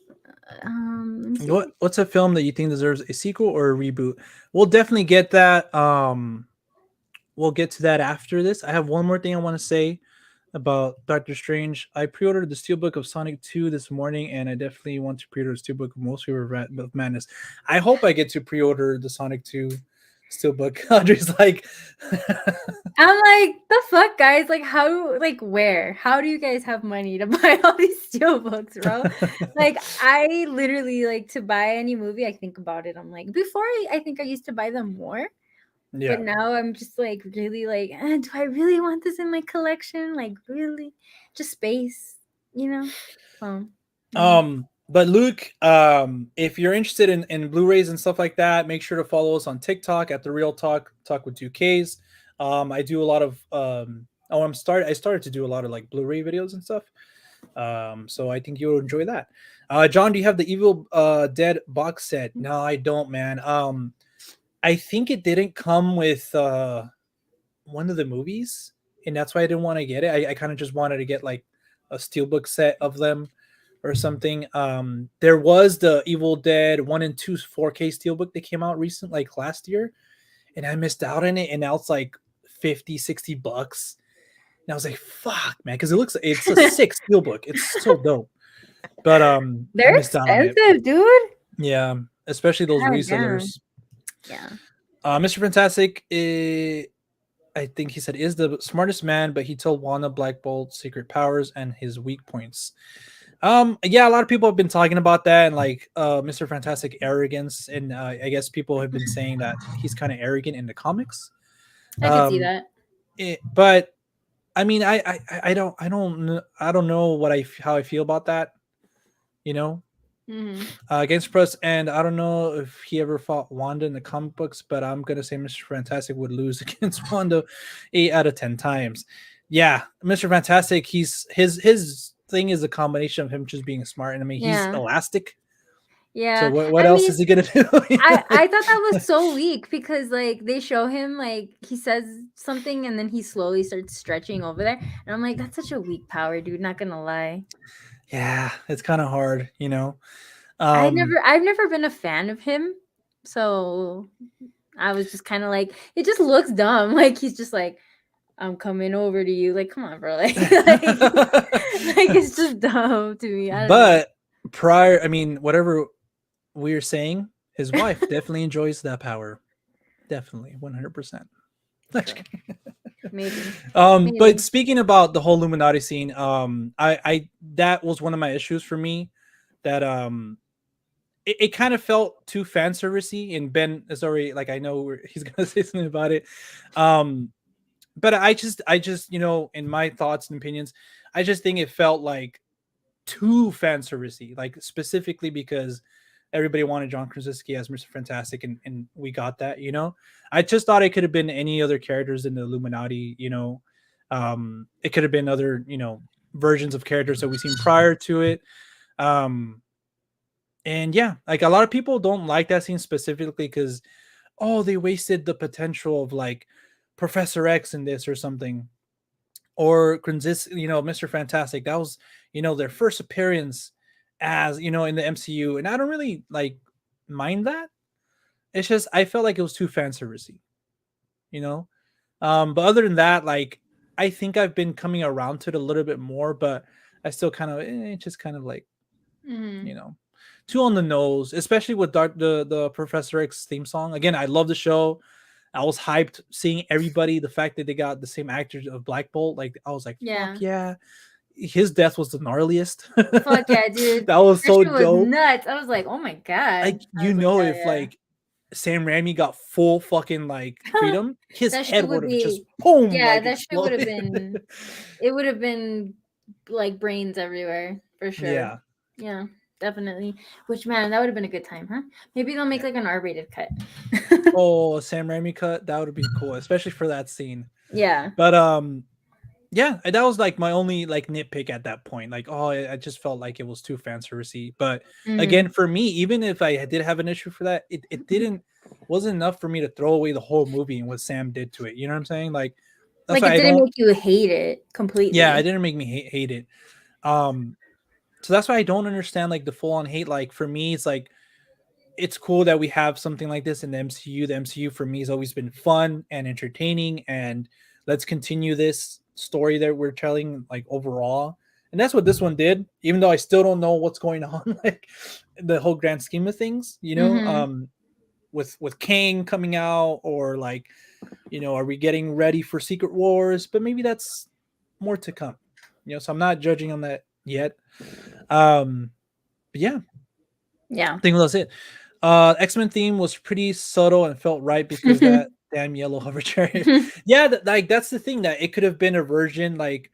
let me see. What's a film that you think deserves a sequel or a reboot? We'll definitely get that. We'll get to that after this. I have one more thing I want to say about Doctor Strange. I pre-ordered the Steelbook of Sonic 2 this morning, and I definitely want to pre-order the Steelbook of Most of Madness. I hope I get to pre-order the Sonic 2 Steelbook. Audrey's like, I'm like, the fuck, guys? Like, where? How do you guys have money to buy all these steelbooks, bro? Like, I literally, like, to buy any movie, I think about it. I'm like, before I think I used to buy them more, yeah. but now I'm just like, really, like, do I really want this in my collection? Like, really? Just space, you know? But Luke, if you're interested in Blu-rays and stuff like that, make sure to follow us on TikTok at the Real Talk with 2Ks. I do a lot of I started to do a lot of like Blu-ray videos and stuff. So I think you'll enjoy that. John, do you have the Evil Dead box set? No, I don't, man. I think it didn't come with one of the movies, and that's why I didn't want to get it. I kind of just wanted to get like a steelbook set of them or something. There was the Evil Dead 1 and 2 4K steelbook that came out recent, like last year, and I missed out on it, and now it's like 50-60 bucks. And I was like, fuck, man, because it's a sick steelbook. It's so dope. But I They're missed out on it. expensive, dude. Yeah, especially those God resellers. Yeah. Mr. Fantastic, I think he said, is the smartest man, but he told Wanda Black Bolt's secret powers and his weak points. Yeah, a lot of people have been talking about that and like Mr. Fantastic arrogance, and I guess people have been saying that he's kind of arrogant in the comics. I can see that. But I mean, I don't know how I feel about that. You know, against Press, and I don't know if he ever fought Wanda in the comic books, but I'm gonna say Mr. Fantastic would lose against Wanda 8 out of 10 times. Yeah, Mr. Fantastic, his thing is a combination of him just being smart, and I mean he's elastic. Yeah. So what else is he gonna do? I thought that was so weak because like they show him like he says something and then he slowly starts stretching over there, and I'm like, that's such a weak power, dude. Not gonna lie. Yeah, it's kind of hard, you know. I've never been a fan of him, so I was just kind of like, it just looks dumb. Like he's just like, I'm coming over to you. Like, come on, bro. Like it's just dumb to me. I don't know. I mean, whatever we are saying, his wife definitely enjoys that power. Definitely, 100%. Maybe. But speaking about the whole Illuminati scene, I that was one of my issues for me. That it kind of felt too fan servicey, and Ben is already like, I know he's gonna say something about it. But I just in my thoughts and opinions, I just think it felt like too fan servicey, like specifically because everybody wanted John Krasinski as Mr. Fantastic, and we got that, I just thought it could have been any other characters in the Illuminati, it could have been other, versions of characters that we've seen prior to it. And yeah, like a lot of people don't like that scene specifically because, they wasted the potential of like Professor X in this or something, or Krasinski, Mr. Fantastic. That was, their first appearance as you know in the MCU, and I don't really like mind that. It's just I felt like it was too fan servicey, you know. But other than that, like I think I've been coming around to it a little bit more, but I still kind of it's just kind of like Mm-hmm. you know too on the nose, especially with the Professor X theme song. Again, I love the show. I was hyped seeing everybody. The fact that they got the same actors of Black Bolt, like I was like, fuck Yeah. yeah. His death was the gnarliest. Fuck yeah, dude. That was That so shit was dope. nuts. I was like, oh my Like god. I you was like, know, hell if yeah. like Sam Raimi got full fucking like freedom, his That shit head would would have just be, boom yeah, like that shit would have exploded. been, it would have been like brains everywhere for sure. Yeah. Yeah, definitely. Which, man, that would have been a good time, huh? Maybe they'll make Yeah. like an R-rated cut. Oh, Sam Raimi cut, that would be cool, especially for that scene. Yeah. But yeah, that was like my only like nitpick at that point. Like, oh, I just felt like it was too fan servicey. But Mm. again, for me, even if I did have an issue for that, it didn't wasn't enough for me to throw away the whole movie and what Sam did to it. You know what I'm saying? Like that's Like why it I didn't don't. make you hate it Yeah, it completely. didn't make me hate it. Um, so that's why I don't understand like the full on hate. Like for me, it's like it's cool that we have something like this in the MCU. The MCU for me has always been fun and entertaining, and let's continue this story that we're telling like overall. And that's what this one did, even though I still don't know what's going on, like the whole grand scheme of things, you know, Mm-hmm. with Kang coming out, or like, you know, are we getting ready for Secret Wars? But maybe that's more to come, you know. So I'm not judging on that yet. But yeah, Yeah. I think that's it. X-Men theme was pretty subtle and felt right because that damn yellow hover chair. Yeah, like that's the thing, that it could have been a version like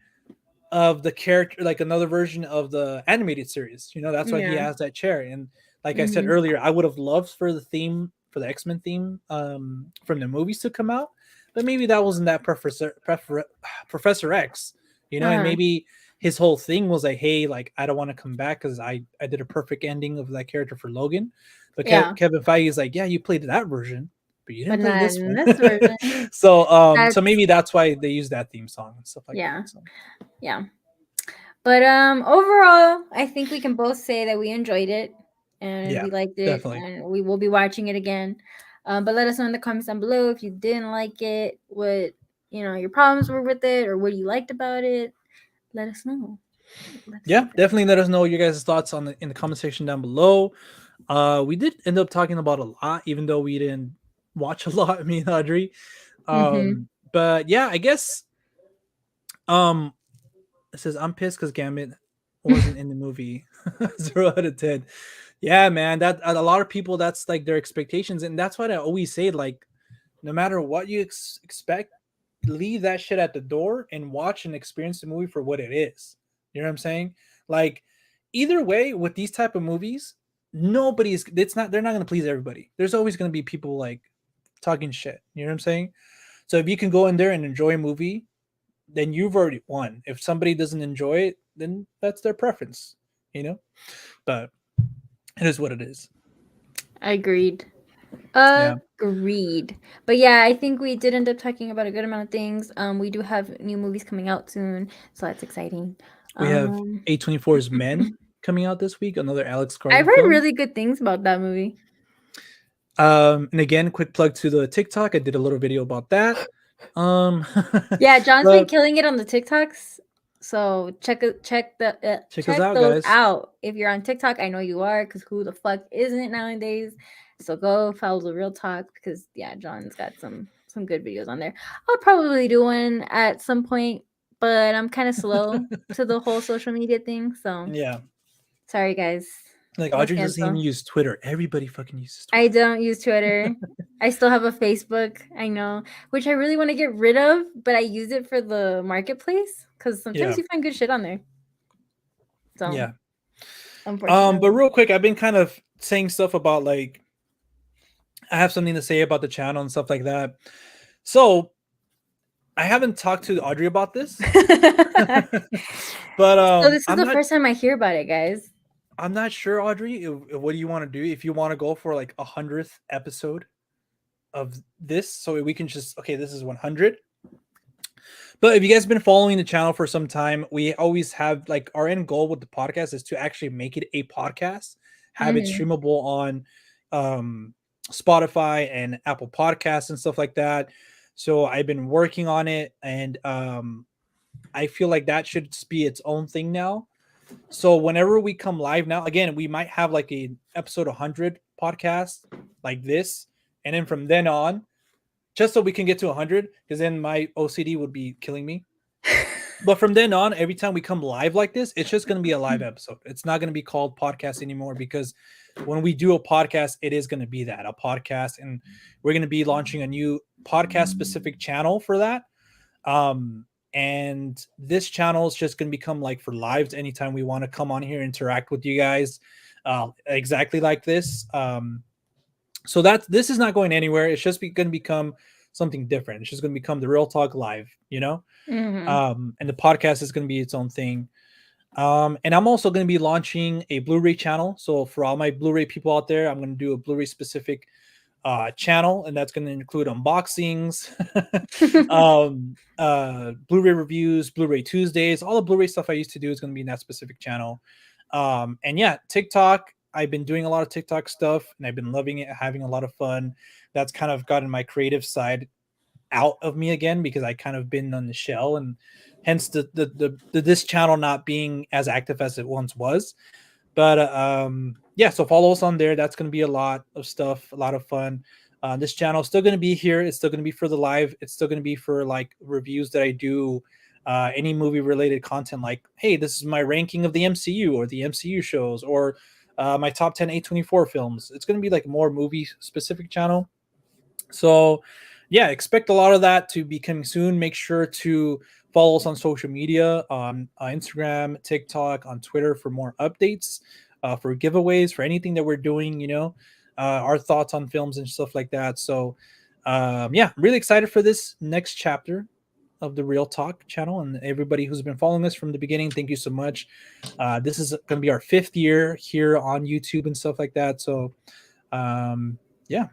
of the character, like another version of the animated series. You know, that's why he Yeah. has that chair. And like I said Mm-hmm. earlier, I would have loved for the theme for the X-Men theme from the movies to come out, but maybe that wasn't that Professor X. You know, and Uh-huh. maybe his whole thing was like, hey, like I don't want to come back because I did a perfect ending of that character for Logan. But Yeah. Kevin Feige is like, yeah, you played that version, but you But didn't play not this in one. this version. So That's, maybe that's why they use that theme song and stuff like that. yeah. So Yeah. But overall, I think we can both say that we enjoyed it and yeah, we liked it definitely. and we will be watching it again. But let us know in the comments down below if you didn't like it, what your problems were with it, or what you liked about it. Let us know. Let's Yeah, see that. definitely let us know your guys' thoughts on in the comment section down below. We did end up talking about a lot, even though we didn't watch a lot, me and Audrey. Mm-hmm. But yeah, I guess um it says I'm pissed because Gambit wasn't in the movie. 0 out of 10. Yeah, man, that a lot of people, that's like their expectations, and that's what I always say. Like, no matter what you expect, leave that shit at the door and watch and experience the movie for what it is. You know what I'm saying? Like, either way, with these type of movies, nobody's. It's not. They're not going to please everybody. There's always going to be people like talking shit. You know what I'm saying? So if you can go in there and enjoy a movie, then you've already won. If somebody doesn't enjoy it, then that's their preference. You know, but it is what it is. Agreed. Yeah, Agreed. But yeah, I think we did end up talking about a good amount of things. We do have new movies coming out soon, so that's exciting. we have Um, A24's Men coming out this week, another Alex I've Garland heard film. really good things about that movie. And again, quick plug to the TikTok. I did a little video about that. Um, Yeah, John's been but killing it on the TikToks. So check us check out, those guys. out. If you're on TikTok, I know you are, because who the fuck isn't nowadays? So go follow the real talk, because yeah, John's got some good videos on there. I'll probably do one at some point, but I'm kind of slow to the whole social media thing. So Yeah, sorry guys. like Lo Audrey doesn't even siento. use Twitter. Everybody fucking uses I Twitter. don't use Twitter. I still have a Facebook, I know, which I really want to get rid of, but I use it for the marketplace because sometimes Yeah, you find good shit on there. So, yeah. But unfortunately. real quick, I've been kind of saying stuff about like I have something to say about the channel and stuff like that. So I haven't talked to Audrey about this, but So this is I'm the not first time I hear about it, guys. I'm not sure, Audrey. What do you want to do? If you want to go for like 100th episode of this, so we can just okay, this is 100. But if you guys have been following the channel for some time, we always have like our end goal with the podcast is to actually make it a podcast, have it Hmm. streamable on um, Spotify and Apple Podcasts and stuff like that. So I've been working on it, and I feel like that should be its own thing now. So whenever we come live now, again, we might have like a episode 100 podcast like this, and then from then on, just so we can get to 100, because then my OCD would be killing me. But from then on, every time we come live like this, it's just going to be a live episode. It's not going to be called podcast anymore, because when we do a podcast, it is going to be that, a podcast, and we're going to be launching a new podcast specific channel for that. And this channel is just going to become like for lives anytime we want to come on here, interact with you guys, exactly like this. So that this is not going anywhere. It's just going to become something different. It's just going to become the Real Talk Live, you know. Hmm. And the podcast is going to be its own thing. And I'm also going to be launching a Blu-ray channel. So for all my Blu-ray people out there, I'm going to do a Blu-ray specific channel, and that's going to include unboxings, Blu-ray reviews, Blu-ray Tuesdays. All the Blu-ray stuff I used to do is going to be in that specific channel. And yeah, TikTok. I've been doing a lot of TikTok stuff, and I've been loving it, having a lot of fun. That's kind of gotten my creative side out of me again, because I kind of been on the shell, and hence the this channel not being as active as it once was. But yeah, so follow us on there. That's going to be a lot of stuff, a lot of fun. This channel is still going to be here. It's still going to be for the live. It's still going to be for like reviews that I do, any movie related content. Like, hey, this is my ranking of the MCU or the MCU shows, or my top 10 A24 films. It's going to be like more movie specific channel. So yeah, expect a lot of that to be coming soon. Make sure to follow us on social media, on Instagram, TikTok, on Twitter for more updates, for giveaways, for anything that we're doing, you know, our thoughts on films and stuff like that. So yeah, I'm really excited for this next chapter of the Real Talk channel, and everybody who's been following us from the beginning. Thank you so much. This is going to be our 5th year here on YouTube and stuff like that. So yeah,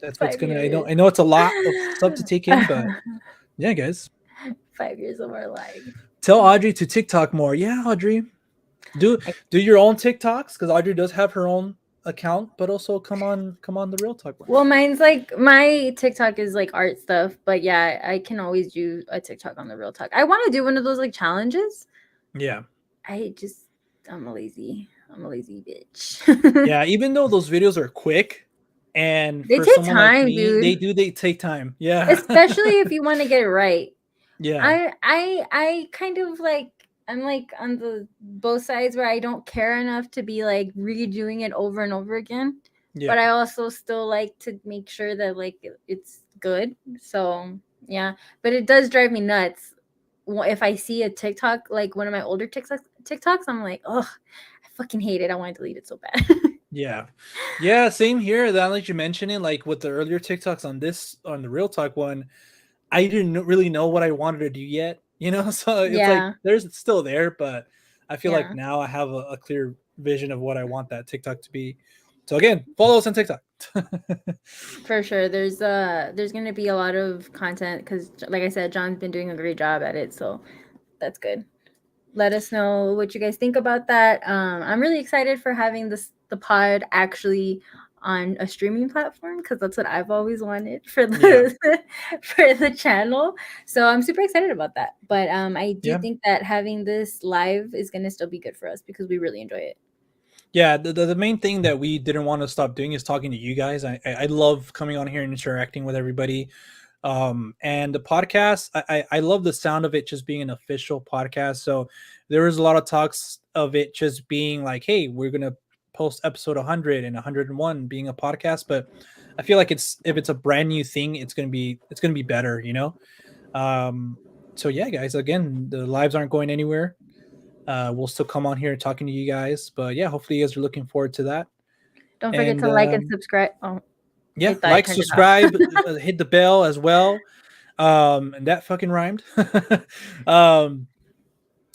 that's what's 5 gonna. years. I know it's a lot of stuff to take in, but yeah, guys, 5 years of our life. tell Audrey to TikTok more. Yeah, Audrey, do I, do your own TikToks, because Audrey does have her own account, but also come on the Real Talk one. well, mine's like my TikTok is like art stuff, but yeah, I can always do a TikTok on the Real Talk. I want to do one of those like challenges. Yeah, I just I'm a lazy bitch. yeah. Even though those videos are quick, and They for take someone like time, me, dude. they take time. Yeah, Especially if you want to get it right. yeah, I kind of like I'm like on the both sides where I don't care enough to be like redoing it over and over again, yeah, but I also still like to make sure that like it's good. So yeah, but it does drive me nuts if I see a TikTok, like one of my older TikToks. I'm like, oh, I fucking hate it. I want to delete it so bad. yeah, yeah. Same here. Now that you mention it, like with the earlier TikToks on the Real Talk one, I didn't really know what I wanted to do yet, you know. So it's like Yeah, there's it's still there, but I feel like yeah. now I have a clear vision of what I want that TikTok to be. So again, follow us on TikTok. For sure. There's gonna be a lot of content because, like I said, John's been doing a great job at it, so that's good. Let us know what you guys think about that. I'm really excited for having the pod actually on a streaming platform because that's what I've always wanted for Yeah, the for the channel. So I'm super excited about that. But I do yeah, think that having this live is gonna still be good for us because we really enjoy it. yeah. The main thing that we didn't want to stop doing is talking to you guys. I love coming on here and interacting with everybody. And the podcast, I love the sound of it just being an official podcast. So there was a lot of talks of it just being like, hey, we're gonna post episode 100 and 101 being a podcast. But I feel like it's if it's a brand new thing, it's gonna be better, you know. um so yeah, guys, again, the lives aren't going anywhere. We'll still come on here talking to you guys, but yeah, hopefully you guys are looking forward to that. Don't forget And to like and subscribe. Oh, I yeah, thought I like, turned it off. subscribe, hit the bell as well. And that fucking rhymed. um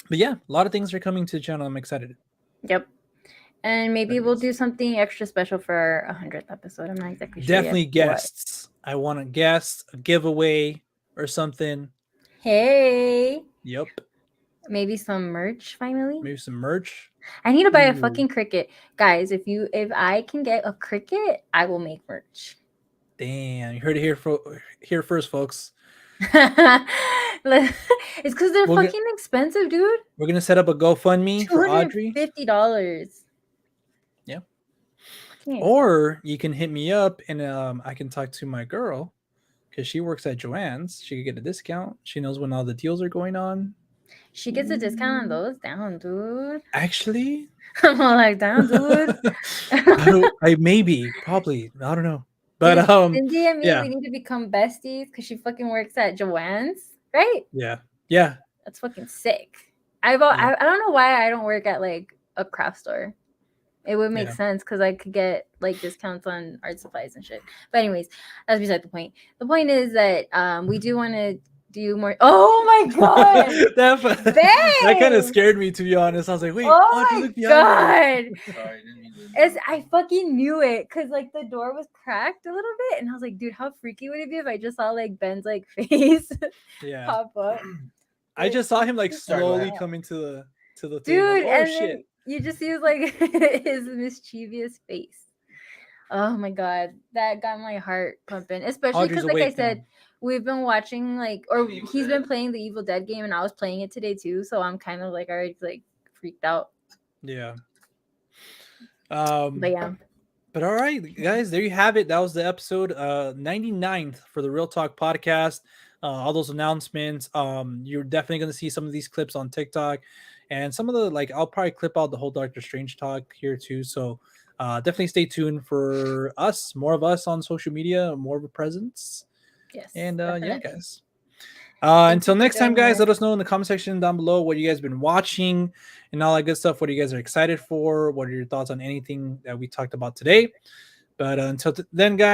but yeah, a lot of things are coming to the channel. I'm excited. Yep. And maybe we'll Anyways, do something extra special for our 100th episode. I'm not exactly sure yet definitely what. guests. I want a guest, a giveaway or something. Hey. Yep. Maybe some merch finally. Maybe some merch. I need to buy a Ooh. fucking cricket. Guys, if I can get a cricket, I will make merch. Damn, you heard it here first, folks. It's because they're We'll fucking expensive, dude. We're gonna set up a GoFundMe for Audrey. $250. Yeah. Fucking Or you can hit me up and I can talk to my girl because she works at Joann's. She could get a discount. She knows when all the deals are going on. She gets a discount on those. Down, dude. Actually, I'm all like, down, dude. probably. I don't know. But Cindy and me, yeah. we need to become besties because she fucking works at Joann's, right? Yeah. That's fucking sick. I don't know why I don't work at like a craft store. It would make sense because I could get like discounts on art supplies and shit. But anyways, that's beside the point. The point is that we do want to do more. Oh my god, that kind of scared me, to be honest. I was like, wait, oh my look behind god. Sorry, I fucking knew it because like the door was cracked a little bit, and I was like, dude, how freaky would it be if I just saw like Ben's like face pop up? I just saw him like slowly come into the thing. Dude, like, oh shit. You just see like his mischievous face. Oh my god, that got my heart pumping. Especially because, like I said, we've been watching he's been playing the Evil Dead game, and I was playing it today too. So I'm kind of like already like freaked out. Yeah. But yeah. But all right, guys, there you have it. That was the episode 99th for the Real Talk podcast. All those announcements. You're definitely going to see some of these clips on TikTok, and some of the I'll probably clip out the whole Doctor Strange talk here too. So definitely stay tuned for us, more of us on social media, more of a presence. Yes. And yeah, guys. Until next time, guys, let us know in the comment section down below what you guys been watching and all that good stuff. What you guys are excited for? What are your thoughts on anything that we talked about today? But until then, guys.